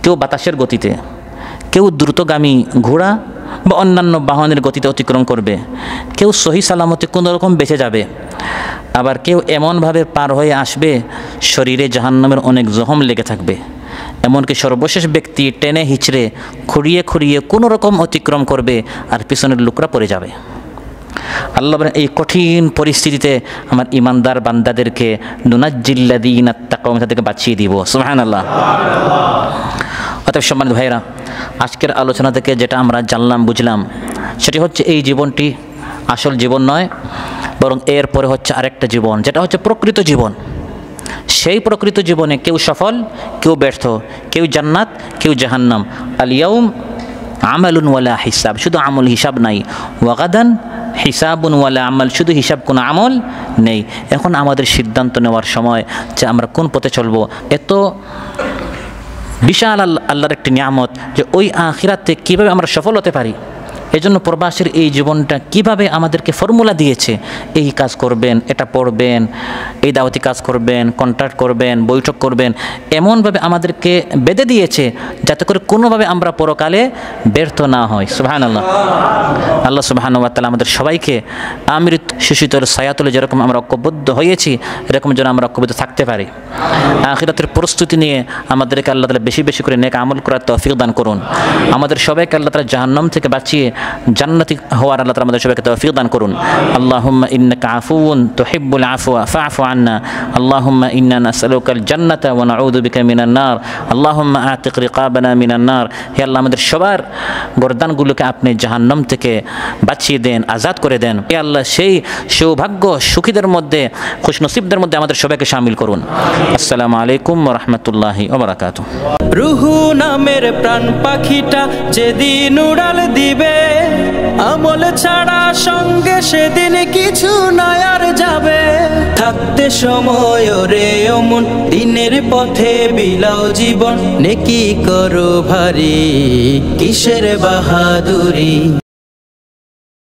কেউ বাতাসের গতিতে, কেউ দ্রুতগামী ঘোড়া বা অন্যান্য বাহনের গতিতে অতিক্রম করবে, কেউ সহি সালামতে কোনো রকম বেঁচে যাবে। আবার কেউ এমনভাবে পার হয়ে আসবে শরীরে জাহান্নামের অনেক জখম লেগে থাকবে, এমনকি সর্বশেষ ব্যক্তি টেনে হিচড়ে খুঁড়িয়ে খুঁড়িয়ে কোনো রকম অতিক্রম করবে আর পিছনের লোকরা পড়ে যাবে। আল্লাহ বলেন এই কঠিন পরিস্থিতিতে আমার ইমানদার বান্দাদেরকে নুনাজ্জিল্লাযীনা তাকাউ, তাদেরকে বাঁচিয়ে দিব। সুবহানাল্লাহ। অতএব সম্মানিত ভাইরা, আজকের আলোচনা থেকে যেটা আমরা জানলাম বুঝলাম সেটি হচ্ছে এই জীবনটি আসল জীবন নয়, বরং এরপরে হচ্ছে আরেকটা জীবন, যেটা হচ্ছে প্রকৃত জীবন। সেই প্রকৃত জীবনে কেউ সফল, কেউ ব্যর্থ, কেউ জান্নাত, কেউ জাহান্নাম। আল ইয়াউম আমালুন ওয়ালা হিসাব, শুধু আমল হিসাব নাই। ওয়াগাদান হিসাবুন ওয়ালা আমাল, শুধু হিসাব কোনো আমল নেই। এখন আমাদের সিদ্ধান্ত নেওয়ার সময় যে আমরা কোন পথে চলবো। এত বিশাল আল্লাহর একটি নিয়ামত যে ওই আখিরাতে কীভাবে আমরা সফল হতে পারি। এজন্য প্রবাসীর এই জীবনটা কিভাবে আমাদেরকে ফর্মুলা দিয়েছে, এই কাজ করবেন, এটা পড়বেন, এই দাওয়াতি কাজ করবেন, কন্ট্রাক্ট করবেন, বৈঠক করবেন, এমনভাবে আমাদেরকে বেঁধে দিয়েছে যাতে করে কোনোভাবে আমরা পরকালে ব্যর্থ না হই। সুবহানাল্লাহ। আল্লাহ সুবহানাহু ওয়া তাআলা আমাদের সবাইকে আমৃত শিশুতর ছায়াতলে যেরকম আমরা ঐক্যবদ্ধ হয়েছি এরকম যেন আমরা ঐক্যবদ্ধ থাকতে পারি। আখিরাতের প্রস্তুতি নিয়ে আমাদেরকে আল্লাহ তাআলা বেশি বেশি করে নেক আমল করার তৌফিক দান করুন। আমাদের সবাইকে আল্লাহ তাআলা জাহান্নাম থেকে বাঁচিয়ে জান্নাতি হওয়ার আল্লাহ তাআলা আমাদের সবাইকে তৌফিক দান করুন। আল্লাহুম্মা ইন্নাকা আফুউন তুহিব্বুল আফওয়া ফাআফু আন্না। আল্লাহুম্মা ইন্না নাসআলুকাল জান্নাতা ওয়া নাউযু বিকা মিনান নার। আল্লাহুম্মা আতিক রিকাবানা মিনান নার। হে আল্লাহ, আমাদের সবার গর্দানগুলোকে আপনি জাহান্নাম থেকে বাঁচিয়ে দেন, আজাদ করে দেন। হে আল্লাহ, সেই সৌভাগ্য সুখীদের মধ্যে, খুশনসিবদের মধ্যে আমাদের সবাইকে শামিল করুন। আসসালামু আলাইকুম ওয়া রাহমাতুল্লাহি ওয়া বারাকাতুহু। রুহু নামের প্রাণ পাখিটা যেদিন উড়াল দিবে, আমল ছাড়া সঙ্গে সেদিন কিছু নয় আর যাবে। থাকতে সময় রে অমন দিনের পথে বিলাও জীবন, নেকি করো ভারী কিসের বাহাদুরি।